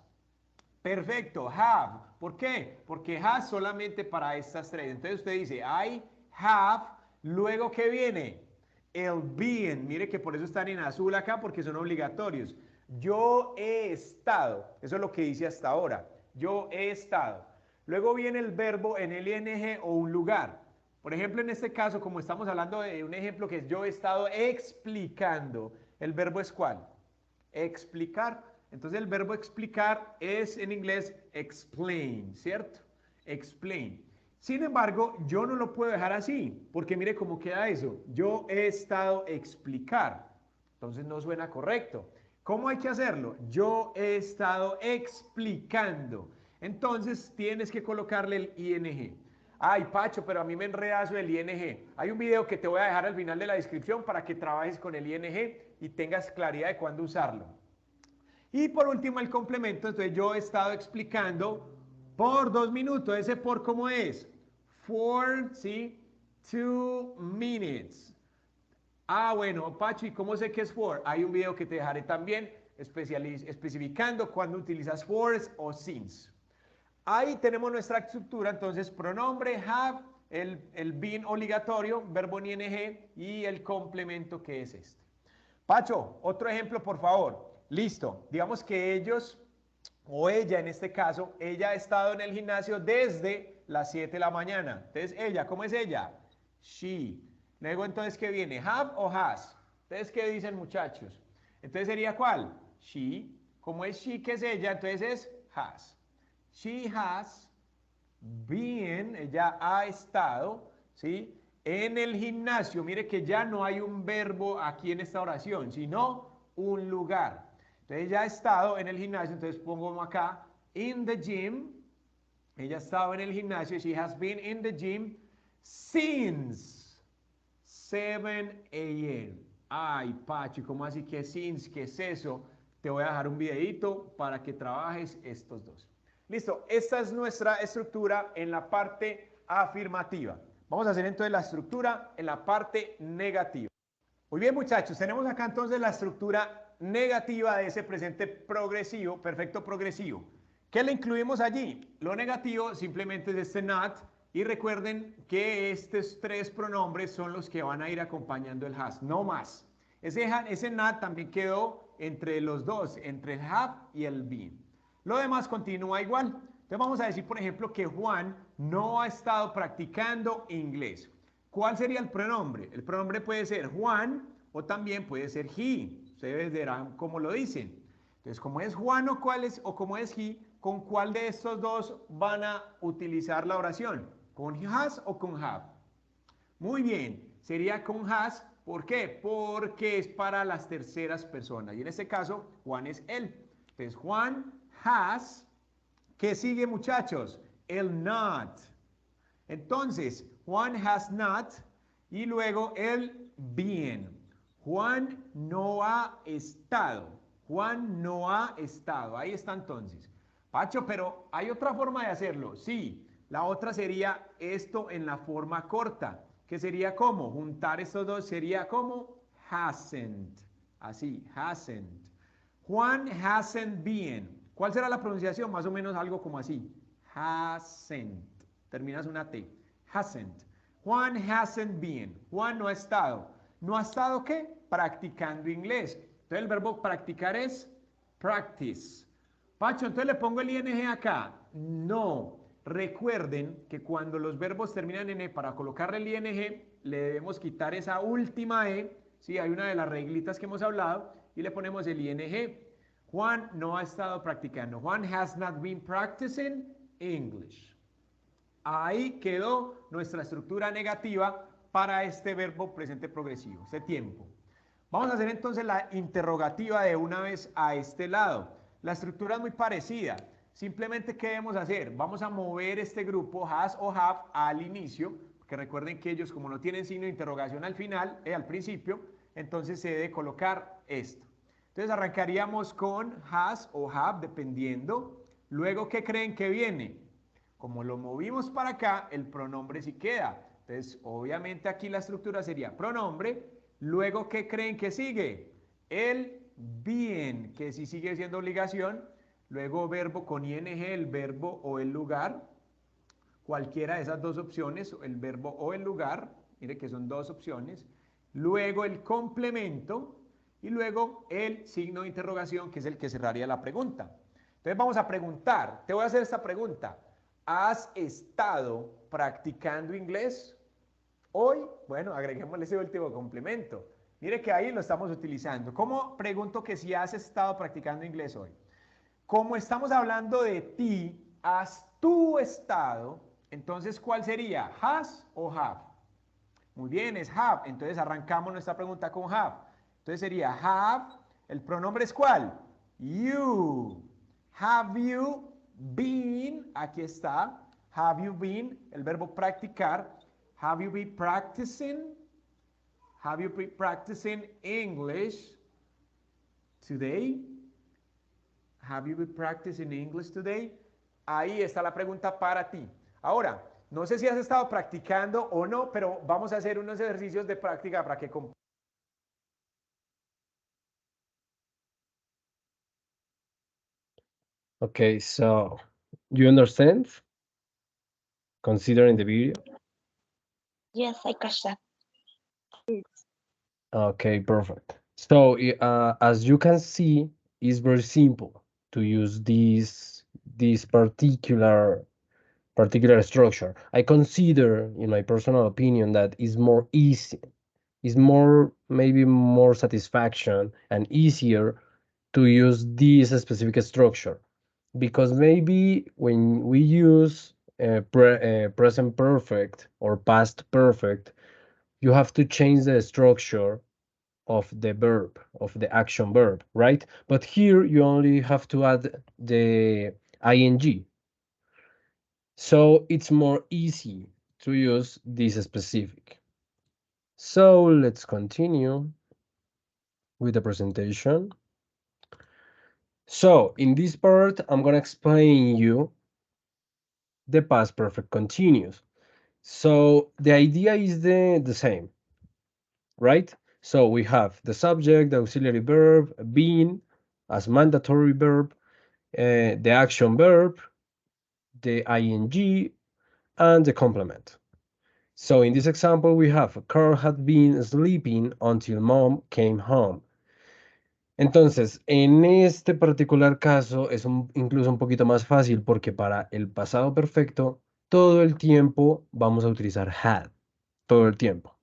Perfecto, have. ¿Por qué? Porque has solamente para estas tres. Entonces usted dice, I have, luego ¿qué viene? El been. Mire que por eso están en azul acá, porque son obligatorios. Yo he estado. Eso es lo que dice hasta ahora. Yo he estado. Luego viene el verbo en el ing o un lugar. Por ejemplo, en este caso, como estamos hablando de un ejemplo que es yo he estado explicando, ¿el verbo es cuál? Explicar. Entonces el verbo explicar es en inglés explain, ¿cierto? Explain. Sin embargo, yo no lo puedo dejar así, porque mire cómo queda eso. Yo he estado explicar. Entonces no suena correcto. ¿Cómo hay que hacerlo? Yo he estado explicando. Entonces tienes que colocarle el ing. Ay, Pacho, pero a mí me enreda eso del ing. Hay un video que te voy a dejar al final de la descripción para que trabajes con el ing y tengas claridad de cuándo usarlo. Y por último el complemento, entonces yo he estado explicando por 2 minutos. ¿Ese por cómo es? For, ¿sí? 2 minutes. Ah, bueno, Pacho, ¿y cómo sé que es for? Hay un video que te dejaré también especificando cuándo utilizas fors o since. Ahí tenemos nuestra estructura, entonces pronombre have, el been obligatorio, verbo en ing y el complemento que es este. Pacho, otro ejemplo por favor. Listo, digamos que ellos o ella en este caso, ella ha estado en el gimnasio desde las 7 de la mañana. Entonces ella, ¿cómo es ella? She. Luego entonces, ¿qué viene? ¿Have o has? Entonces, ¿qué dicen muchachos? Entonces sería ¿cuál? She. Como es she, que es ella, entonces es has. She has been, ella ha estado, ¿sí? En el gimnasio. Mire que ya no hay un verbo aquí en esta oración, sino un lugar. Entonces ella ha estado en el gimnasio, entonces pongo acá, in the gym. Ella ha estado en el gimnasio, she has been in the gym since 7 a.m. Ay, Pachi, ¿cómo así que since? ¿Qué es eso? Te voy a dejar un videito para que trabajes estos dos. Listo, esta es nuestra estructura en la parte afirmativa. Vamos a hacer entonces la estructura en la parte negativa. Muy bien, muchachos, tenemos acá entonces la estructura negativa de ese presente progresivo, perfecto progresivo. ¿Qué le incluimos allí? Lo negativo simplemente es este not, y recuerden que estos 3 pronombres son los que van a ir acompañando el has, no más. Ese not también quedó entre los dos, entre el have y el been. Lo demás continúa igual. Entonces vamos a decir, por ejemplo, que Juan no ha estado practicando inglés. ¿Cuál sería el pronombre? El pronombre puede ser Juan o también puede ser he. Ustedes verán cómo lo dicen. Entonces, como es Juan o como es he, ¿con cuál de estos dos van a utilizar la oración? ¿Con has o con have? Muy bien, sería con has. ¿Por qué? Porque es para las terceras personas. Y en este caso, Juan es él. Entonces, Juan has. ¿Qué sigue, muchachos? El not. Entonces, Juan has not y luego el been. Juan no ha estado. Juan no ha estado. Ahí está entonces. Pacho, pero ¿hay otra forma de hacerlo? Sí. La otra sería esto en la forma corta, que sería como juntar estos dos, sería como hasn't. Así, hasn't. Juan hasn't been. ¿Cuál será la pronunciación? Más o menos algo como así. Hasn't. Terminas una T. Hasn't. Juan hasn't been. Juan no ha estado. ¿No ha estado qué? Practicando inglés. Entonces el verbo practicar es practice. Pacho, entonces le pongo el ing acá. No. Recuerden que cuando los verbos terminan en E, para colocarle el ing, le debemos quitar esa última E. Sí, hay una de las reglitas que hemos hablado y le ponemos el ing. Juan no ha estado practicando. Juan has not been practicing English. Ahí quedó nuestra estructura negativa para este verbo presente progresivo, este tiempo. Vamos a hacer entonces la interrogativa de una vez a este lado. La estructura es muy parecida. Simplemente, ¿qué debemos hacer? Vamos a mover este grupo has o have al inicio, porque recuerden que ellos, como no tienen signo de interrogación al final, al principio, entonces se debe colocar esto. Entonces arrancaríamos con has o have, dependiendo. Luego, ¿qué creen que viene? Como lo movimos para acá, el pronombre sí queda. Entonces, obviamente aquí la estructura sería pronombre. Luego, ¿qué creen que sigue? El being, que sí sigue siendo obligación. Luego, verbo con ing, el verbo o el lugar. Cualquiera de esas dos opciones, el verbo o el lugar. Mire que son dos opciones. Luego, el complemento. Y luego, el signo de interrogación, que es el que cerraría la pregunta. Entonces, vamos a preguntar. Te voy a hacer esta pregunta. ¿Has estado practicando inglés hoy? Bueno, agreguémosle ese último complemento. Mire que ahí lo estamos utilizando. ¿Cómo pregunto que si has estado practicando inglés hoy? Como estamos hablando de ti, ¿has tú estado? Entonces, ¿cuál sería? ¿Has o have? Muy bien, es have. Entonces, arrancamos nuestra pregunta con have. Entonces sería have, ¿el pronombre es cuál? You. Have you been? Aquí está. Have you been? El verbo practicar. Have you been practicing? Have you been practicing English today? Have you been practicing English today? Ahí está la pregunta para ti. Ahora, no sé si has estado practicando o no, pero vamos a hacer unos ejercicios de práctica para que Okay, so you understand? Considering the video? Yes, I catch that. Okay, perfect. So as you can see, it's very simple to use this particular structure. I consider, in my personal opinion, that is more easy, is more maybe more satisfaction and easier to use this specific structure, because maybe when we use present perfect or past perfect, you have to change the structure of the verb, of the action verb, right? But here you only have to add the ing. So it's more easy to use this specific. So let's continue with the presentation. So in this part, I'm gonna explain you the past perfect continuous. So the idea is the same, right? So we have the subject, the auxiliary verb, been as mandatory verb, the action verb, the ing, and the complement. So in this example, we have Carl had been sleeping until mom came home. Entonces, en este particular caso es incluso un poquito más fácil porque para el pasado perfecto, todo el tiempo vamos a utilizar had, todo el tiempo.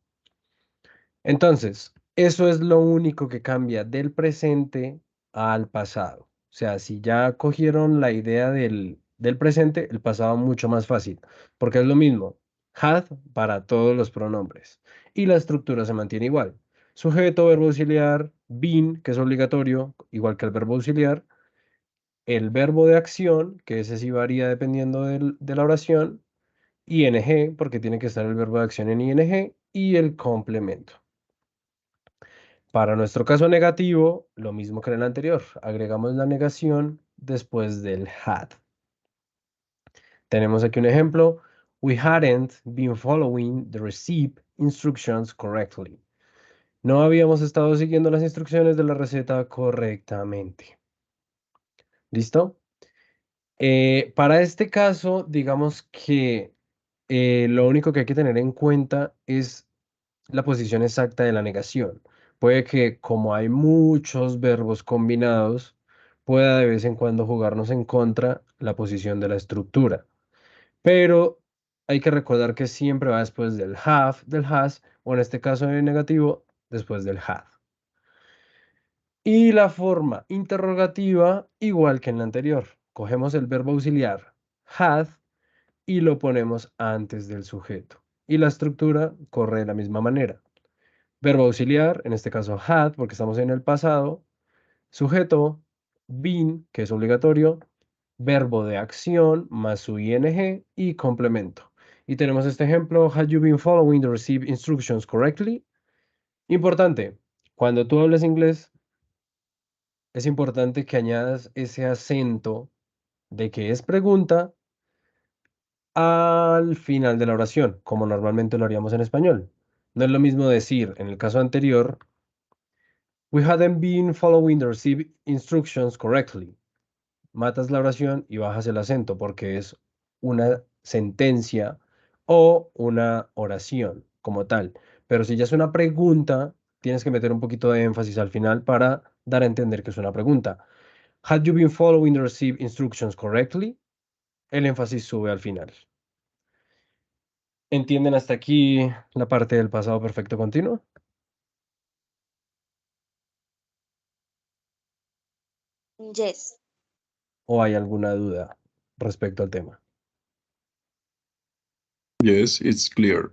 Entonces, eso es lo único que cambia del presente al pasado. O sea, si ya cogieron la idea del presente, el pasado mucho más fácil, porque es lo mismo, had para todos los pronombres. Y la estructura se mantiene igual. Sujeto, verbo auxiliar, been, que es obligatorio, igual que el verbo auxiliar. El verbo de acción, que ese sí varía dependiendo de la oración. ING, porque tiene que estar el verbo de acción en ING. Y el complemento. Para nuestro caso negativo, lo mismo que en el anterior, agregamos la negación después del had. Tenemos aquí un ejemplo. We hadn't been following the receipt instructions correctly. No habíamos estado siguiendo las instrucciones de la receta correctamente. ¿Listo? Para este caso, digamos que lo único que hay que tener en cuenta es la posición exacta de la negación. Puede que, como hay muchos verbos combinados, pueda de vez en cuando jugarnos en contra la posición de la estructura. Pero hay que recordar que siempre va después del have, del has, o en este caso en negativo, después del had. Y la forma interrogativa, igual que en la anterior. Cogemos el verbo auxiliar had y lo ponemos antes del sujeto. Y la estructura corre de la misma manera. Verbo auxiliar, en este caso had, porque estamos en el pasado. Sujeto, been, que es obligatorio. Verbo de acción más su ing y complemento. Y tenemos este ejemplo, had you been following the received instructions correctly? Importante, cuando tú hables inglés, es importante que añadas ese acento de que es pregunta al final de la oración, como normalmente lo haríamos en español. No es lo mismo decir, en el caso anterior, we hadn't been following the received instructions correctly. Matas la oración y bajas el acento porque es una sentencia o una oración como tal. Pero si ya es una pregunta, tienes que meter un poquito de énfasis al final para dar a entender que es una pregunta. Had you been following the received instructions correctly? El énfasis sube al final. ¿Entienden hasta aquí la parte del pasado perfecto continuo? Yes. ¿O hay alguna duda respecto al tema? Yes, it's clear.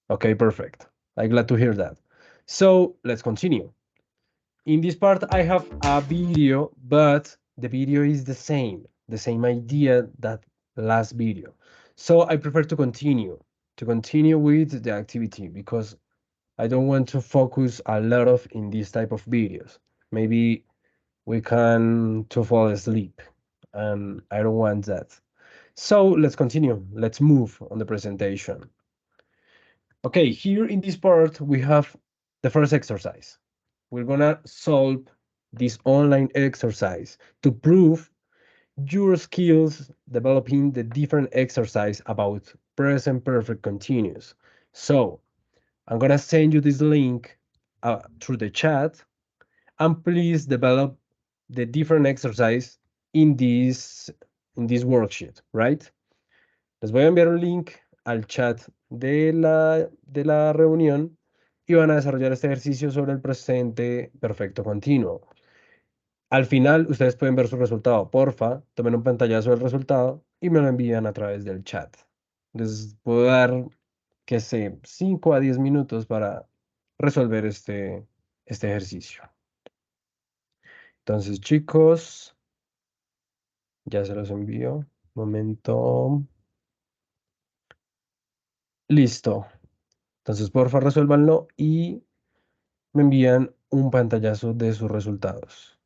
Okay, perfect. I'm glad to hear that. So let's continue. In this part, I have a video, but the video is the same idea that last video. So I prefer to continue with the activity because I don't want to focus a lot of in this type of videos. Maybe we can to fall asleep, and I don't want that. So let's continue. Let's move on the presentation. Okay, here in this part, we have the first exercise. We're gonna solve this online exercise to prove your skills developing the different exercise about present perfect continuous. So I'm gonna send you this link through the chat, and please develop the different exercise in this worksheet, right? Les voy a enviar un link al chat de la reunión y van a desarrollar este ejercicio sobre el presente perfecto continuo. Al final, ustedes pueden ver su resultado. Porfa, tomen un pantallazo del resultado y me lo envían a través del chat. Les puedo dar, que sé, 5 a 10 minutos para resolver este ejercicio. Entonces, chicos, ya se los envío. Momento. Listo. Entonces, porfa, resuélvanlo y me envían un pantallazo de sus resultados.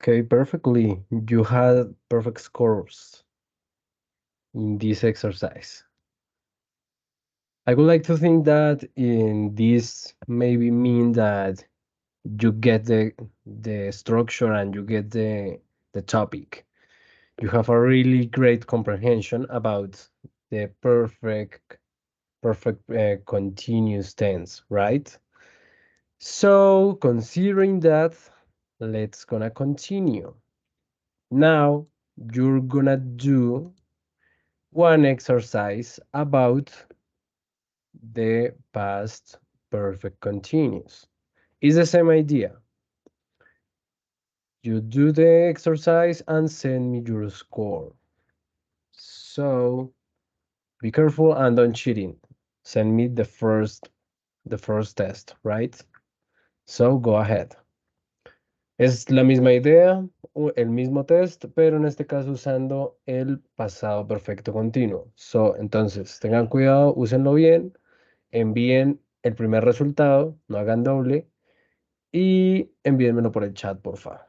Okay, perfectly. You had perfect scores in this exercise. I would like to think that in this maybe mean that you get the structure and you get the topic. You have a really great comprehension about the perfect continuous tense, right? So considering that, let's gonna continue. Now you're gonna do one exercise about the past perfect continuous. It's the same idea. You do the exercise and send me your score. So be careful and don't cheating. Send me the first test, right? So go ahead. Es la misma idea, el mismo test, pero en este caso usando el pasado perfecto continuo. So, entonces, tengan cuidado, úsenlo bien, envíen el primer resultado, no hagan doble, y envíenmelo por el chat, por favor.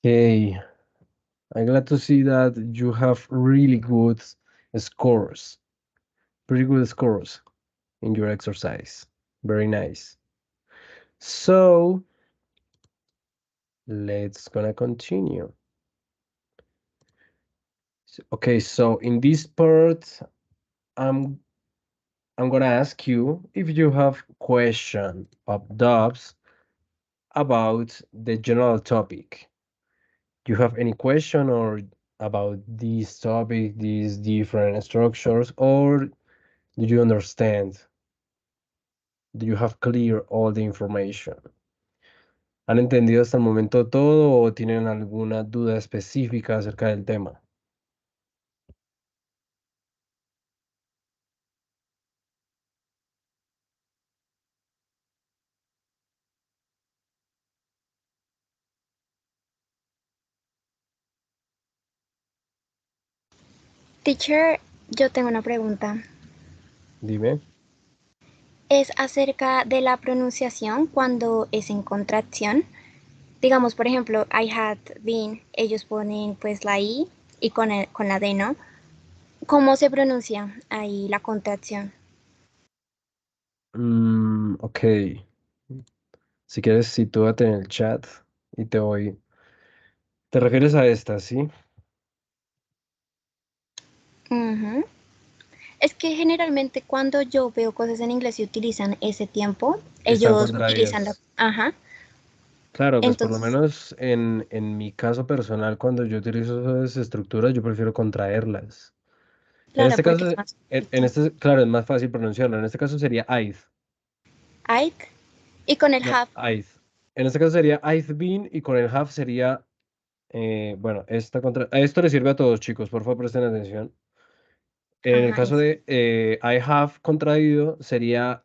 Okay, I'm glad to see that you have really good scores, pretty good scores in your exercise. Very nice. So let's gonna continue. Okay, so in this part, I'm gonna ask you if you have question of doubts about the general topic. You have any question or about this topic, these different structures, or do you understand? Do you have clear all the information? ¿Han entendido hasta el momento todo o tienen alguna duda específica acerca del tema? Teacher, yo tengo una pregunta. Dime. Es acerca de la pronunciación cuando es en contracción. Digamos, por ejemplo, I had been, ellos ponen pues la I y con la D, ¿no? ¿Cómo se pronuncia ahí la contracción? Ok. Si quieres, sitúate en el chat y te voy. ¿Te refieres a esta, sí? Ujú. Es que generalmente cuando yo veo cosas en inglés y utilizan ese tiempo, Están ellos utilizan la... contraídas. Ajá. Claro, pues por lo Entonces, menos en mi caso personal, cuando yo utilizo esas estructuras, yo prefiero contraerlas. En claro, este porque caso, es más en cortito. este, claro, es más fácil pronunciarlo. En este caso sería I've. I'd, y con el No, have, I've. En este caso sería I've been y con el have sería, bueno, esta contra... Esto le sirve a todos, chicos, por favor presten atención. En el ajá, caso de I have contraído sería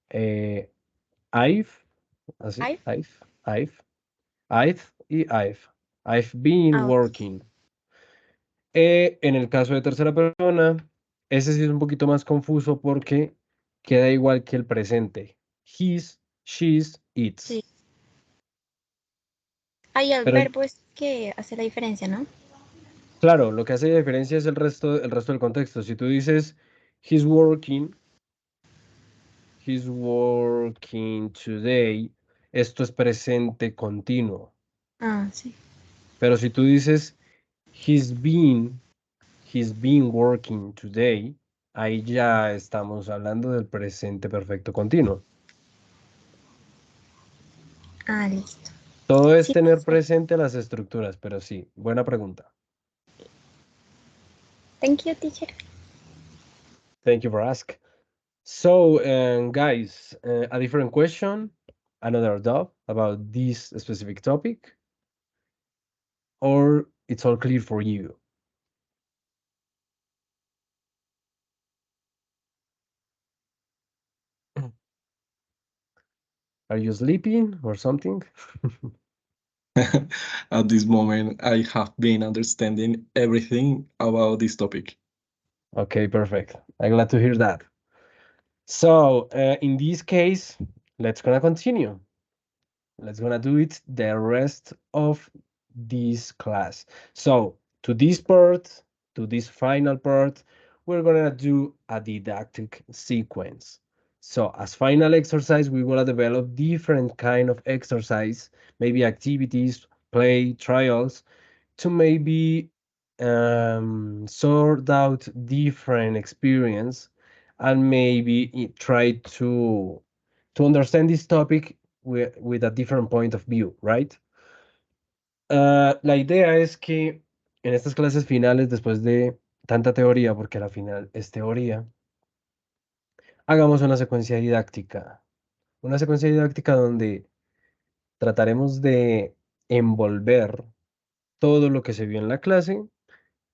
eh, I've, así, I've, I've y I've. I've been out. working. En el caso de tercera persona, ese sí es un poquito más confuso porque queda igual que el presente. His, she's, Sí. its. Ahí el Pero verbo es que hace la diferencia, ¿no? claro, lo que hace la diferencia es el resto del contexto. Si tú dices he's working today, esto es presente continuo. Ah, sí. Pero si tú dices he's been, he's been working today, ahí ya estamos hablando del presente perfecto continuo. Ah, listo. Todo es Sí, tener presente las estructuras, pero sí, buena pregunta. thank you, teacher. Thank you for asking. So, guys, a different question, another doubt about this specific topic, or it's all clear for you? Are you sleeping or something? At this moment, I have been understanding everything about this topic. Okay, perfect. I'm glad to hear that. So, in this case, let's gonna continue. Let's gonna do it the rest of this class. So, to this part, to this final part, we're gonna do a didactic sequence. So, as final exercise, we will develop different kind of exercise, maybe activities, play, trials, to maybe sort out different experience and maybe try to understand this topic with a different point of view, right? La idea es que en estas clases finales, después de tanta teoría, porque la final es teoría, hagamos una secuencia didáctica donde trataremos de envolver todo lo que se vio en la clase,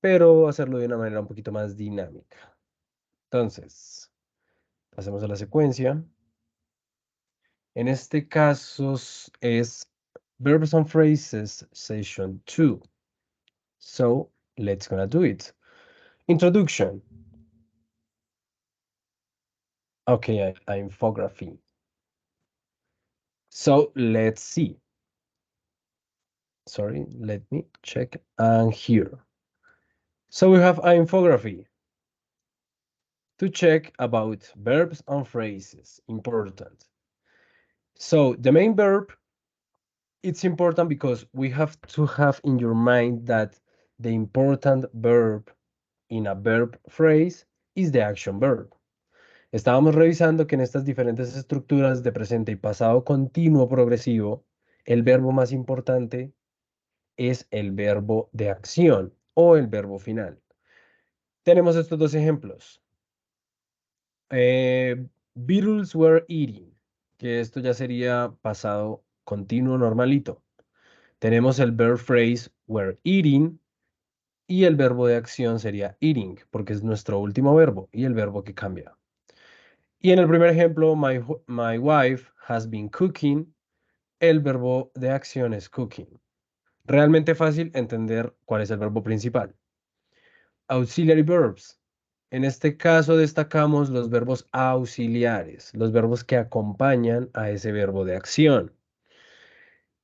pero hacerlo de una manera un poquito más dinámica. Entonces, pasemos a la secuencia. En este caso es Verbs and Phrases Session 2. So, let's gonna do it. Introduction. Okay, infography. So, let's see. Sorry, let me check. And here. So we have an infography to check about verbs and phrases. Important. So the main verb, it's important because we have to have in your mind that the important verb in a verb phrase is the action verb. Estábamos revisando que en estas diferentes estructuras de presente y pasado continuo progresivo, el verbo más importante es el verbo de acción o el verbo final. Tenemos estos dos ejemplos. Beatles were eating, que esto ya sería pasado continuo normalito. Tenemos el verb phrase were eating y el verbo de acción sería eating, porque es nuestro último verbo y el verbo que cambia. Y en el primer ejemplo, my wife has been cooking, el verbo de acción es cooking. Realmente fácil entender cuál es el verbo principal. Auxiliary verbs. En este caso destacamos los verbos auxiliares, los verbos que acompañan a ese verbo de acción.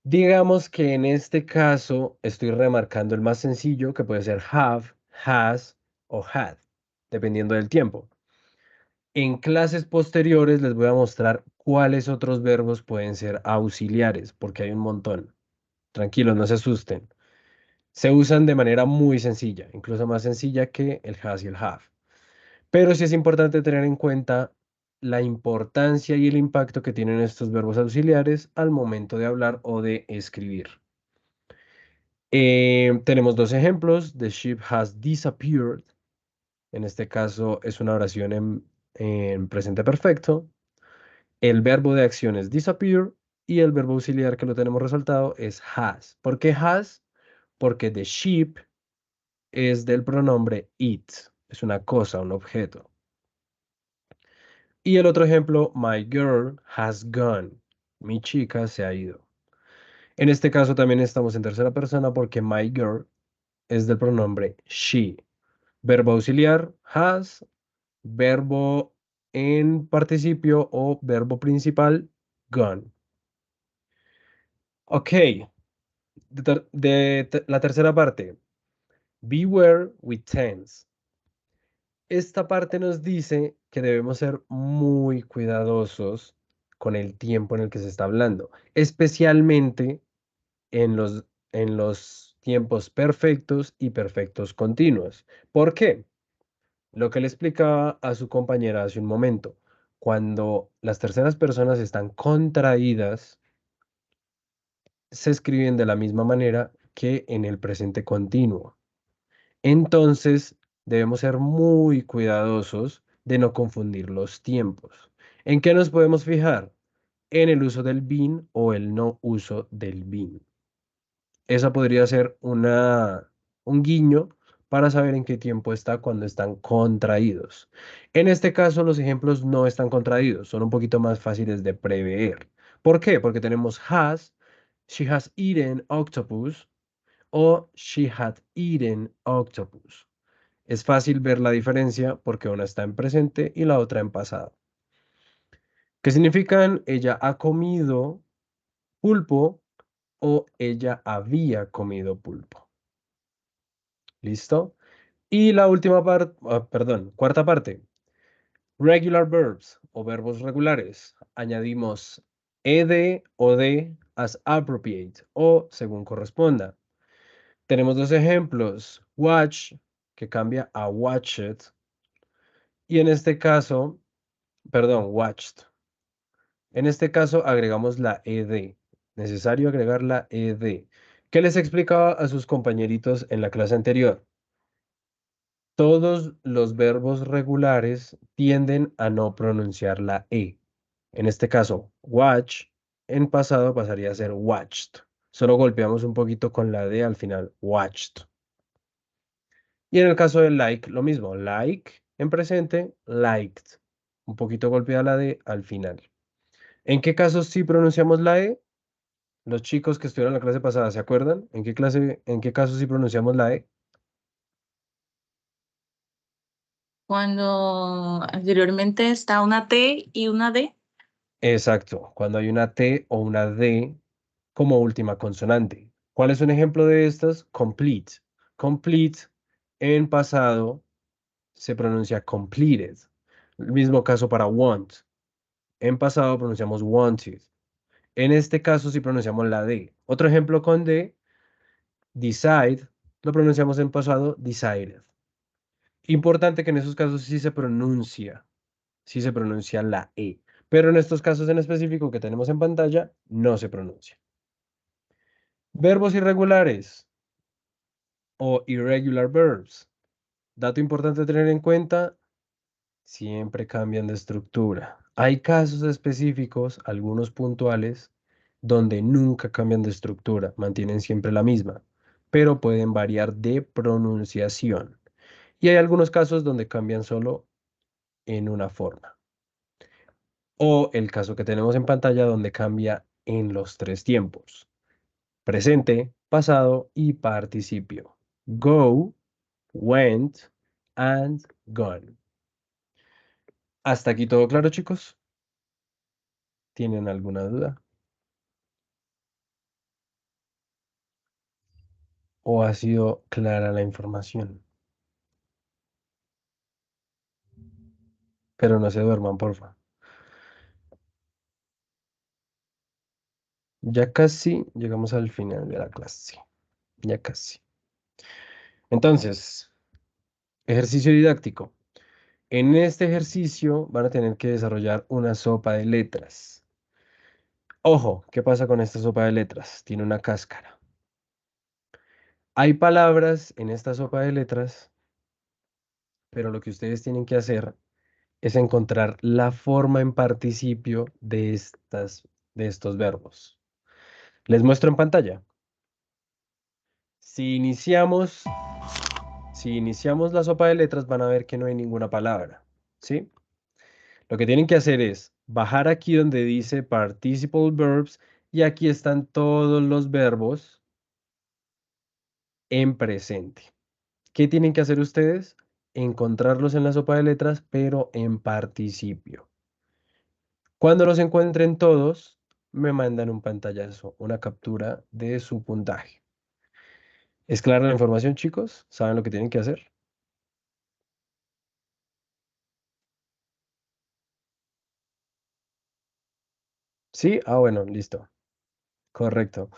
Digamos que en este caso estoy remarcando el más sencillo, que puede ser have, has o had, dependiendo del tiempo. En clases posteriores les voy a mostrar cuáles otros verbos pueden ser auxiliares, porque hay un montón. Tranquilos, no se asusten. Se usan de manera muy sencilla, incluso más sencilla que el has y el have. Pero sí es importante tener en cuenta la importancia y el impacto que tienen estos verbos auxiliares al momento de hablar o de escribir. Tenemos dos ejemplos. The ship has disappeared. En este caso es una oración en presente perfecto. El verbo de acción es disappear y el verbo auxiliar que lo tenemos resaltado es has. ¿Por qué has? Porque the ship es del pronombre it. Es una cosa, un objeto. Y el otro ejemplo, my girl has gone. Mi chica se ha ido. En este caso también estamos en tercera persona porque my girl es del pronombre she. Verbo auxiliar, has. Verbo en participio o verbo principal, gone. Ok. La tercera parte. Beware with tense. Esta parte nos dice que debemos ser muy cuidadosos con el tiempo en el que se está hablando, especialmente en los tiempos perfectos y perfectos continuos. ¿Por qué? Lo que le explicaba a su compañera hace un momento, cuando las terceras personas están contraídas, se escriben de la misma manera que en el presente continuo. Entonces, debemos ser muy cuidadosos de no confundir los tiempos. ¿En qué nos podemos fijar? En el uso del been o el no uso del been. Esa podría ser un guiño para saber en qué tiempo está cuando están contraídos. En este caso, los ejemplos no están contraídos, son un poquito más fáciles de prever. ¿Por qué? Porque tenemos has, she has eaten octopus, o she had eaten octopus. Es fácil ver la diferencia porque una está en presente y la otra en pasado. ¿Qué significan? Ella ha comido pulpo o ella había comido pulpo. ¿Listo? Y la última parte, cuarta parte. Regular verbs o verbos regulares. Añadimos ed o de as appropriate o según corresponda. Tenemos dos ejemplos. Watch, que cambia a watched. Y en este caso, watched. En este caso agregamos la ed. Necesario agregar la ed. ¿Qué les explicaba a sus compañeritos en la clase anterior? Todos los verbos regulares tienden a no pronunciar la e. En este caso, watch, en pasado pasaría a ser watched. Solo golpeamos un poquito con la d al final, watched. Y en el caso del like, lo mismo. Like en presente, liked. Un poquito golpeada la D al final. ¿En qué casos sí pronunciamos la E? Los chicos que estuvieron en la clase pasada, ¿se acuerdan? ¿En qué casos sí pronunciamos la E? Cuando anteriormente está una T y una D. Exacto. Cuando hay una T o una D como última consonante. ¿Cuál es un ejemplo de estas? Complete. Complete en pasado se pronuncia completed. El mismo caso para want. En pasado pronunciamos wanted. En este caso sí pronunciamos la D. Otro ejemplo con D, decide, lo pronunciamos en pasado decided. Importante que en esos casos sí se pronuncia la E. Pero en estos casos en específico que tenemos en pantalla, no se pronuncia. Verbos irregulares o irregular verbs. Dato importante a tener en cuenta, siempre cambian de estructura. Hay casos específicos, algunos puntuales, donde nunca cambian de estructura, mantienen siempre la misma, pero pueden variar de pronunciación. Y hay algunos casos donde cambian solo en una forma. O el caso que tenemos en pantalla donde cambia en los tres tiempos: presente, pasado y participio. Go, went, and gone. ¿Hasta aquí todo claro, chicos? ¿Tienen alguna duda? ¿O ha sido clara la información? Pero no se duerman, porfa. Ya casi llegamos al final de la clase. Ya casi. Entonces, ejercicio didáctico. En este ejercicio van a tener que desarrollar una sopa de letras. Ojo, ¿qué pasa con esta sopa de letras? Tiene una cáscara. Hay palabras en esta sopa de letras, pero lo que ustedes tienen que hacer es encontrar la forma en participio de estos verbos. Les muestro en pantalla. Si iniciamos, si iniciamos la sopa de letras, van a ver que no hay ninguna palabra, ¿sí? Lo que tienen que hacer es bajar aquí donde dice Participle Verbs y aquí están todos los verbos en presente. ¿Qué tienen que hacer ustedes? Encontrarlos en la sopa de letras, pero en participio. Cuando los encuentren todos, me mandan un pantallazo, una captura de su puntaje. ¿Es clara la información, chicos? ¿Saben lo que tienen que hacer? ¿Sí? Ah, bueno, listo. Correcto.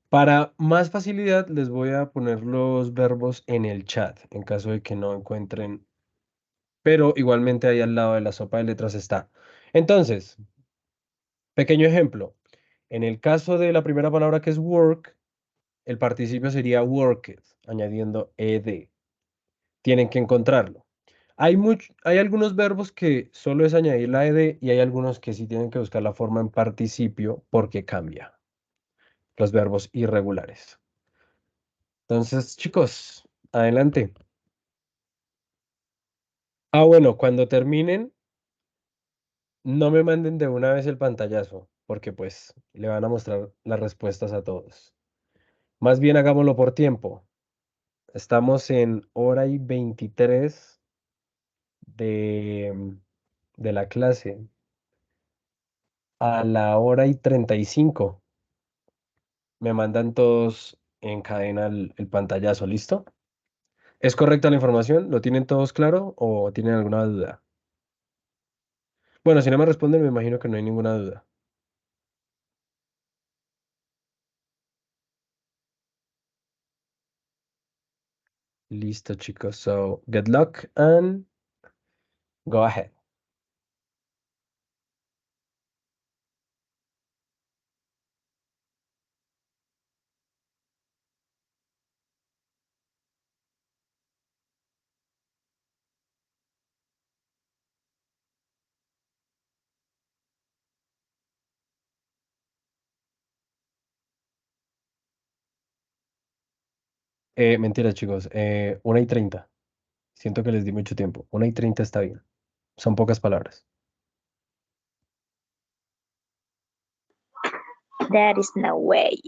Para más facilidad, les voy a poner los verbos en el chat, en caso de que no encuentren, pero igualmente ahí al lado de la sopa de letras está. Entonces, pequeño ejemplo. En el caso de la primera palabra que es work, el participio sería worked, añadiendo ed. Tienen que encontrarlo. Hay algunos verbos que solo es añadir la ed y hay algunos que sí tienen que buscar la forma en participio porque cambia. Los verbos irregulares. Entonces, chicos, adelante. Ah, bueno, cuando terminen, no me manden de una vez el pantallazo, porque pues le van a mostrar las respuestas a todos. Más bien hagámoslo por tiempo. Estamos en hora y 23 de la clase. A la hora y 35 me mandan todos en cadena el pantallazo, ¿listo? ¿Es correcta la información? ¿Lo tienen todos claro o tienen alguna duda? Bueno, si no me responden, me imagino que no hay ninguna duda. Listo, chicos. So, good luck and go ahead. Mentira, chicos. 1:30. Siento que les di mucho tiempo. 1:30 está bien. Son pocas palabras. There is no way.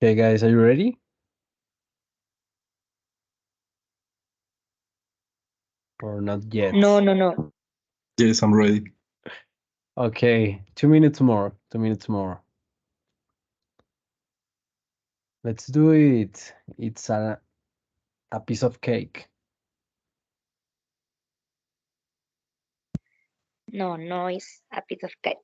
Okay, guys, are you ready? Or not yet? No. Yes, I'm ready. Okay, 2 minutes more. 2 minutes more. Let's do it. It's a piece of cake. No, it's a piece of cake.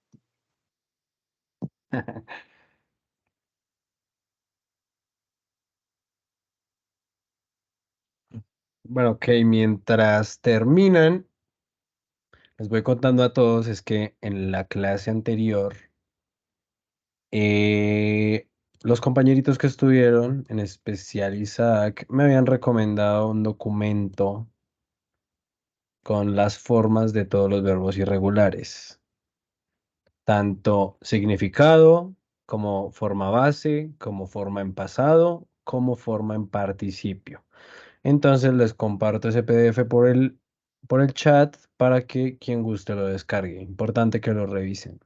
Bueno, ok, mientras terminan, les voy contando a todos, es que en la clase anterior, los compañeritos que estuvieron, en especial Isaac, me habían recomendado un documento con las formas de todos los verbos irregulares, tanto significado como forma base, como forma en pasado, como forma en participio. Entonces les comparto ese PDF por el chat para que quien guste lo descargue. Importante que lo revisen.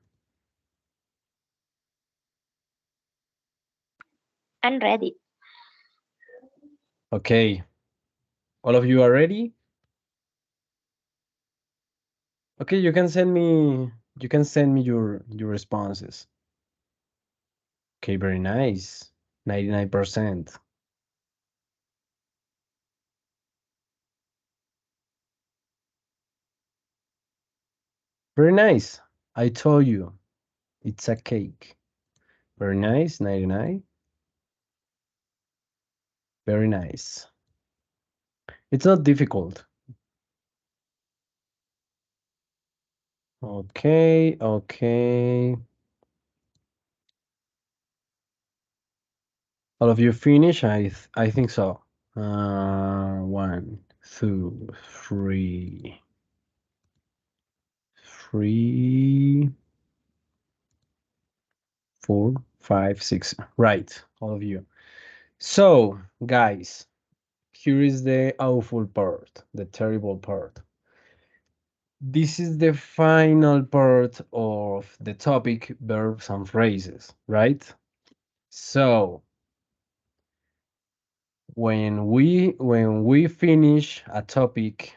I'm ready. Okay. All of you are ready? Okay, you can send me your responses. Okay, very nice. 99%. Very nice. I told you. It's a cake. Very nice. 99. Very nice. It's not difficult. Okay, okay. All of you finish? I think so. 1, 2, 3, 4, 5, 6. Right, all of you. So, guys, here is the awful part, the terrible part. This is the final part of the topic, verbs and phrases, right? So, when we finish a topic,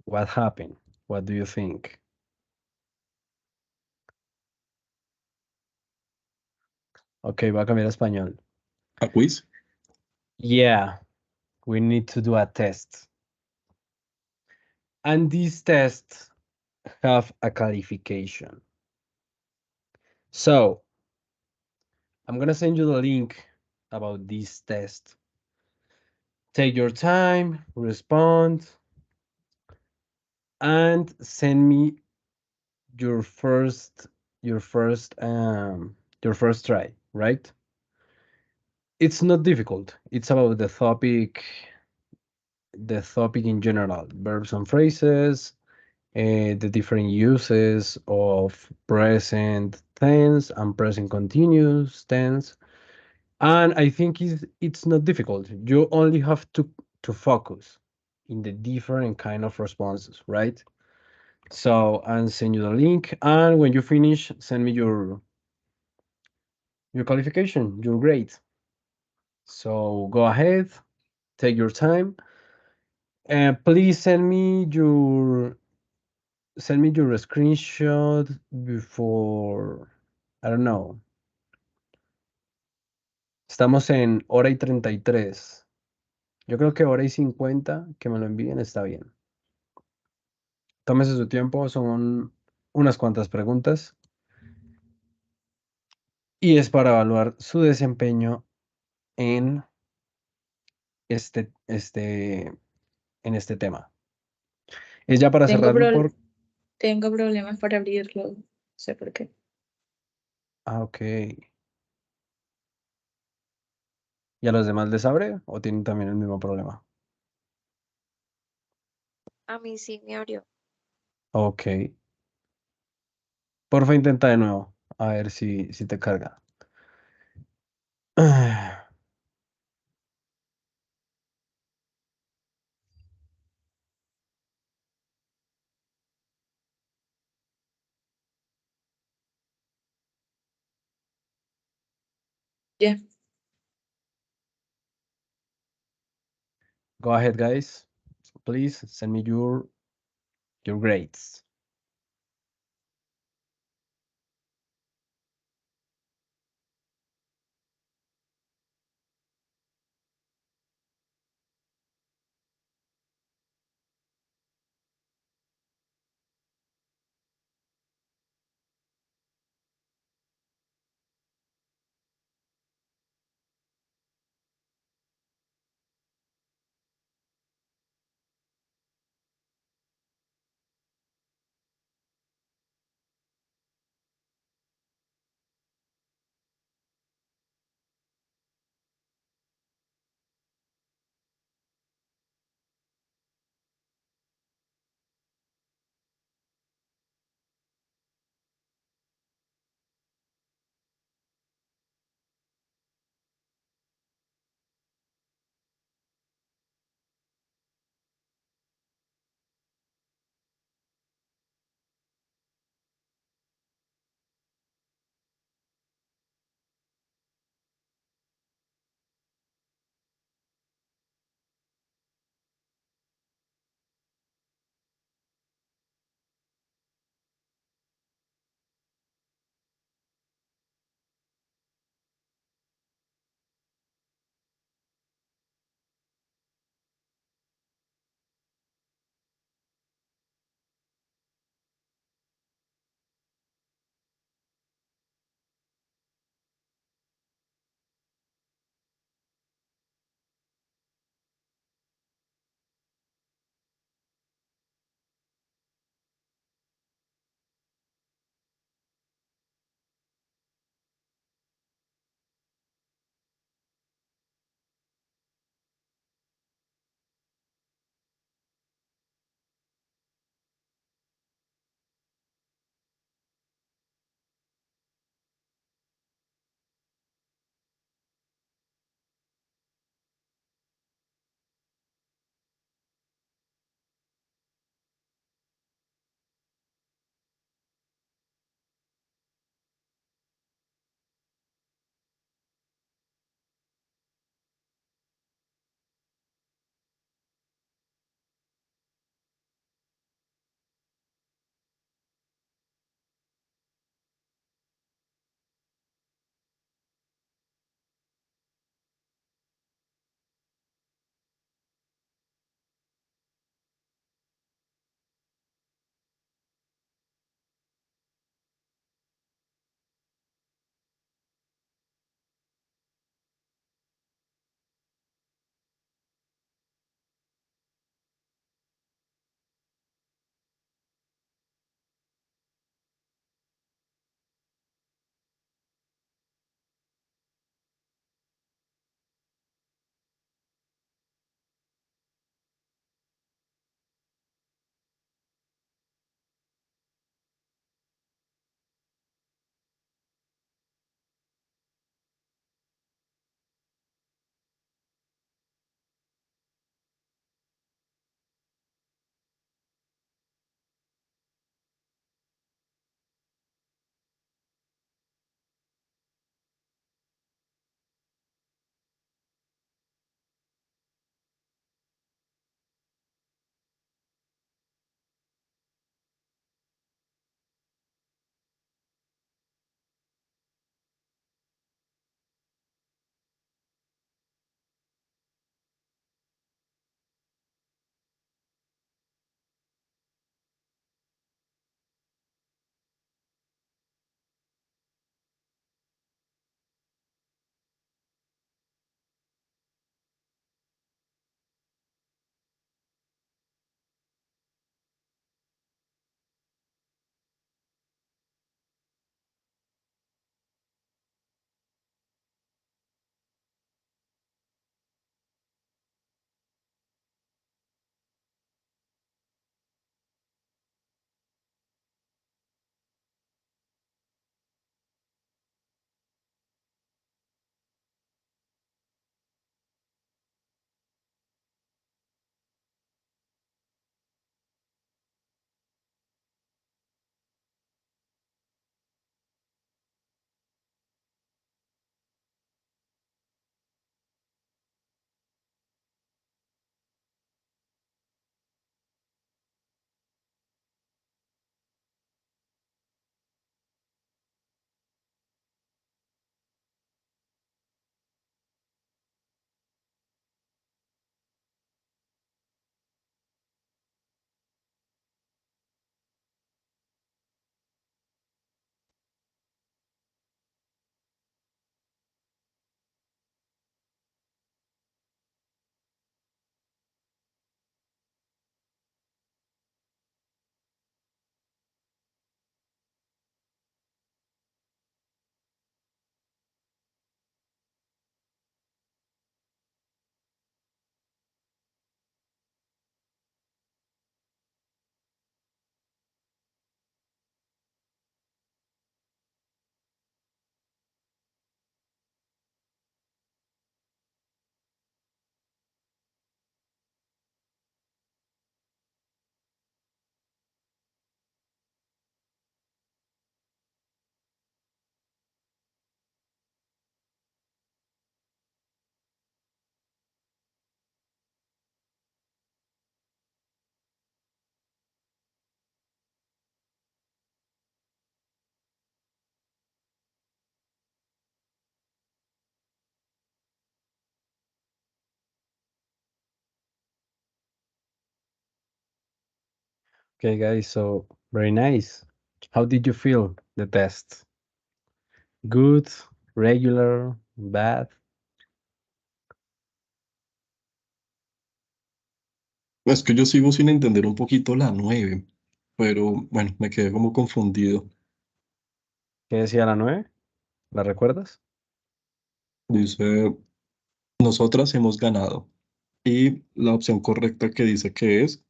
what happened? What do you think? Okay, voy a cambiar a español. ¿A quiz? Yeah, we need to do a test. And these tests have a qualification. So, I'm gonna send you the link about this test. Take your time, respond, and send me your first try, right? It's not difficult. It's about the topic in general, verbs and phrases, the different uses of present tense and present continuous tense. And I think it's not difficult. You only have to focus in the different kind of responses, right? So I'll send you the link, and when you finish, send me your qualification, your grade. So go ahead, take your time, and please send me your screenshot before, I don't know. Estamos en hora y 33. Yo creo que hora y 50 que me lo envíen está bien. Tómese su tiempo, son unas cuantas preguntas. Y es para evaluar su desempeño en en este tema. Es ya para cerrarlo por... Tengo problemas para abrirlo. No sé por qué. Ah, ok. ¿Y a los demás les abre o tienen también el mismo problema? A mí sí me abrió. Ok. Porfa, intenta de nuevo. A ver si te carga. Yeah. Go ahead, guys. Please send me your grades. Okay, guys, so very nice. How did you feel the test? Good, regular, bad? Es que yo sigo sin entender un poquito la 9, pero bueno, me quedé como confundido. ¿Qué decía la 9? ¿La recuerdas? Dice, nosotras hemos ganado. Y la opción correcta que dice que es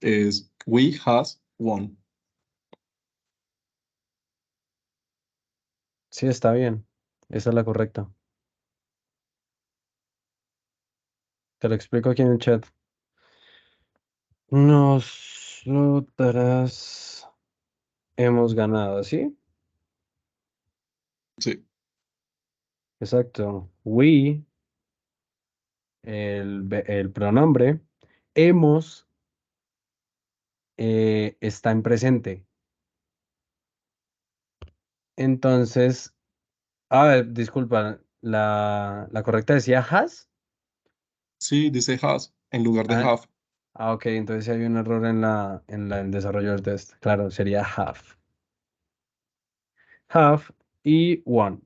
we has won. Sí, está bien. Esa es la correcta. Te lo explico aquí en el chat. Nosotras hemos ganado, ¿sí? Sí, Exacto. We, el pronombre, hemos está en presente. Entonces, a ver, disculpa, la correcta decía has. sí, dice has en lugar de Ah, have. ok, entonces sí hay un error en el desarrollo del test. Claro, sería have. Have y one.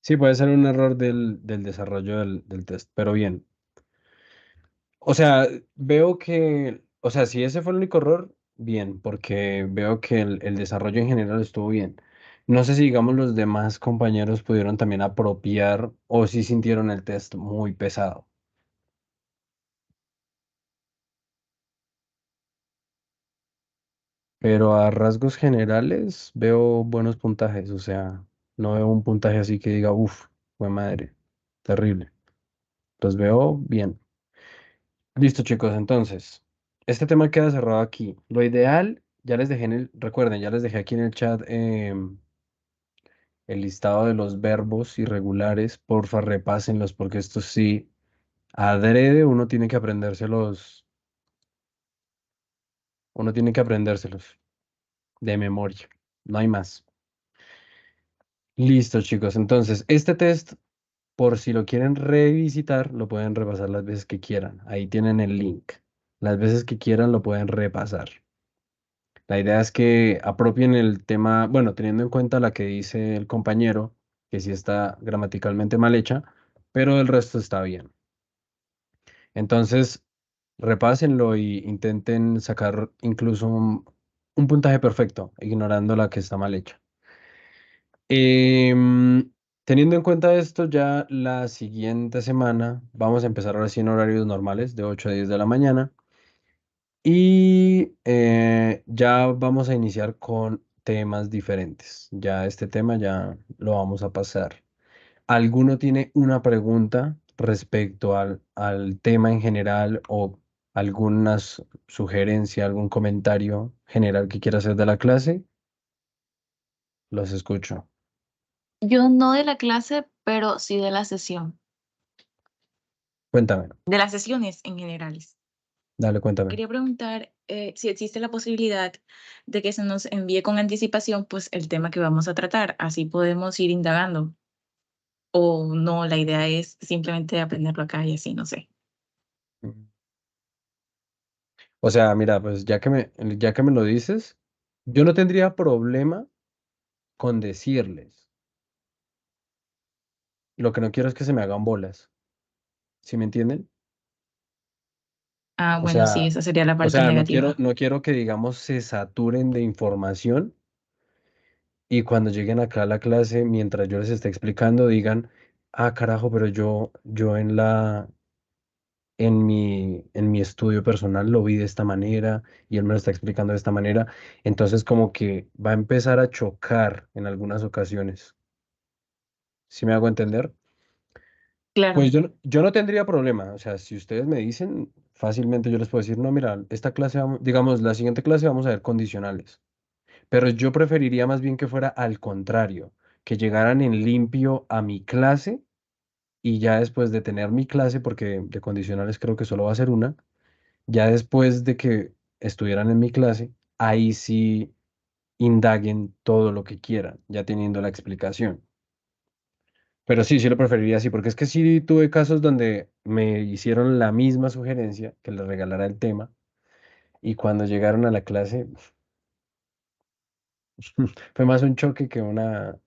Sí, puede ser un error del desarrollo del test, pero bien. O sea, veo que, o sea, si ese fue el único error, bien, porque veo que el desarrollo en general estuvo bien. No sé si, digamos, los demás compañeros pudieron también apropiar o si sintieron el test muy pesado. Pero a rasgos generales veo buenos puntajes, o sea, no veo un puntaje así que diga, uff, fue madre, terrible. Los veo bien. Listo, chicos, entonces, este tema queda cerrado aquí. Lo ideal, ya les dejé recuerden, ya les dejé aquí en el chat el listado de los verbos irregulares. Porfa, repásenlos porque estos sí, adrede, uno tiene que aprendérselos de memoria. No hay más. Listo, chicos, entonces, este test, por si lo quieren revisitar, lo pueden repasar las veces que quieran. Ahí tienen el link. Las veces que quieran lo pueden repasar. La idea es que apropien el tema, bueno, teniendo en cuenta la que dice el compañero, que sí está gramaticalmente mal hecha, pero el resto está bien. Entonces, repásenlo y intenten sacar incluso un puntaje perfecto, ignorando la que está mal hecha. Teniendo en cuenta esto, ya la siguiente semana vamos a empezar ahora sí en horarios normales, de 8 a 10 de la mañana. Y ya vamos a iniciar con temas diferentes. Ya este tema ya lo vamos a pasar. ¿Alguno tiene una pregunta respecto al tema en general o alguna sugerencia, algún comentario general que quiera hacer de la clase? Los escucho. Yo no de la clase, pero sí de la sesión, Cuéntame, de las sesiones en generales. dale, cuéntame. Quería preguntar si existe la posibilidad de que se nos envíe con anticipación pues el tema que vamos a tratar, así podemos ir indagando. O no, la idea es simplemente aprenderlo acá y así, no sé. Mm. O sea, mira, pues ya que me lo dices, yo no tendría problema con decirles. Lo que no quiero es que se me hagan bolas. ¿Sí me entienden? Ah, O bueno, sí, sea, esa sería la parte negativa. no quiero que, digamos, se saturen de información y cuando lleguen acá a la clase, mientras yo les esté explicando, digan, ah, carajo, pero yo en mi estudio personal lo vi de esta manera y él me lo está explicando de esta manera. Entonces, como que va a empezar a chocar en algunas ocasiones. ¿Sí me hago entender? Pues Claro, yo no tendría problema, o sea, si ustedes me dicen, fácilmente yo les puedo decir, no, mira, esta clase, digamos, la siguiente clase vamos a ver condicionales, pero yo preferiría más bien que fuera al contrario, que llegaran en limpio a mi clase y ya después de tener mi clase, porque de condicionales creo que solo va a ser una, ya después de que estuvieran en mi clase, ahí sí indaguen todo lo que quieran, ya teniendo la explicación. Pero sí, sí lo preferiría así, porque es que sí tuve casos donde me hicieron la misma sugerencia, que les regalara el tema, Y cuando llegaron a la clase, fue más un choque que una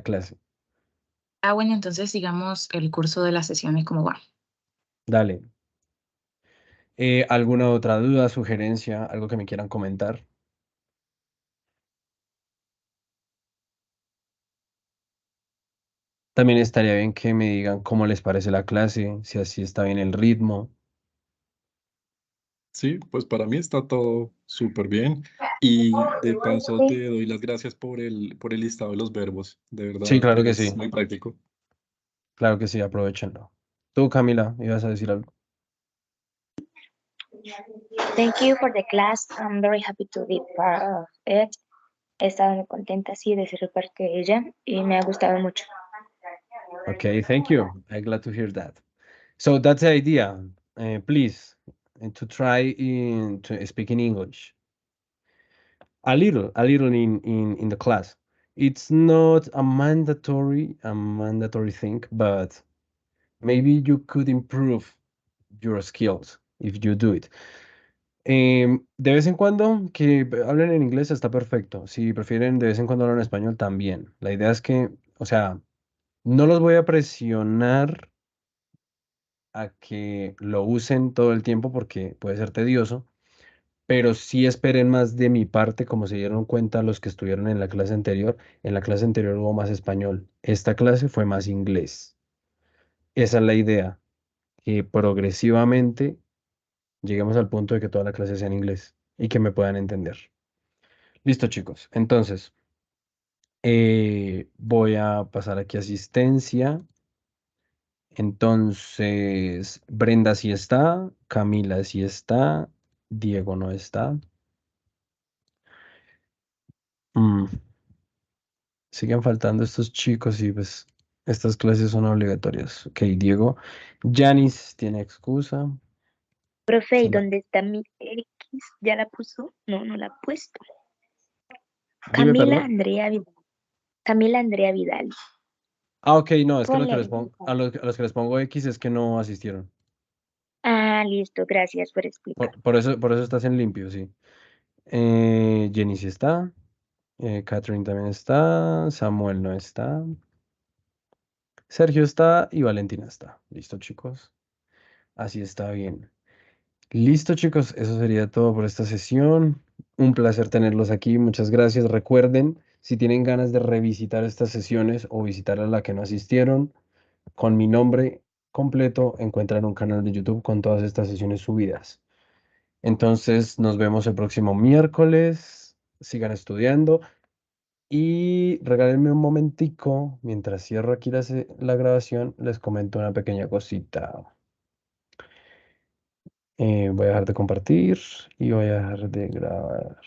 clase. Ah, bueno, entonces sigamos el curso de las sesiones como va. Dale. ¿Alguna otra duda, sugerencia, algo que me quieran comentar? También estaría bien que me digan cómo les parece la clase, si así está bien el ritmo. Sí, pues para mí está todo súper bien. Y de paso te doy las gracias por el listado de los verbos. De Sí, verdad, claro que eres sí, muy práctico. claro que sí, aprovechenlo. Tú, Camila, ibas a decir algo. Thank you for the class. I'm very happy to be part of it. He estado muy contenta así de ser parte de ella y me ha gustado mucho. Okay, thank you. I'm glad to hear that. So that's the idea. Please, to try to speak in English. A little in the class. It's not a mandatory thing, but maybe you could improve your skills if you do it. De vez en cuando que hablen en inglés está perfecto. Si prefieren de vez en cuando hablar en español también. La idea es que, o sea, no los voy a presionar a que lo usen todo el tiempo porque puede ser tedioso, pero sí esperen más de mi parte, como se dieron cuenta los que estuvieron en la clase anterior. En la clase anterior hubo más español. Esta clase fue más inglés. Esa es la idea, que progresivamente lleguemos al punto de que toda la clase sea en inglés y que me puedan entender. Listo, chicos. Entonces, voy a pasar aquí asistencia. Entonces, Brenda sí está, Camila sí está, Diego no está. Mm, siguen faltando estos chicos y pues estas clases son obligatorias. Ok, Diego. Janice tiene excusa. Profe, ¿y Se la- dónde está mi X? ¿Ya la puso? No, no la ha puesto. Dime, perdón. Camila Andrea Vidal. Ah, ok, no, es que lo Ponle que les ahí. pongo, a los que les pongo X es que no asistieron. Ah, listo, gracias por explicar. Por eso estás en limpio, sí. Jenny sí está. Catherine también está. Samuel no está. Sergio está y Valentina está. Listo, chicos. Así está bien. Listo, chicos. Eso sería todo por esta sesión. Un placer tenerlos aquí. Muchas gracias. Recuerden, si tienen ganas de revisitar estas sesiones o visitar a la que no asistieron, con mi nombre completo encuentran un canal de YouTube con todas estas sesiones subidas. Entonces, nos vemos el próximo miércoles. Sigan estudiando. Y regálenme un momentico, mientras cierro aquí la grabación, les comento una pequeña cosita. Voy a dejar de compartir y voy a dejar de grabar.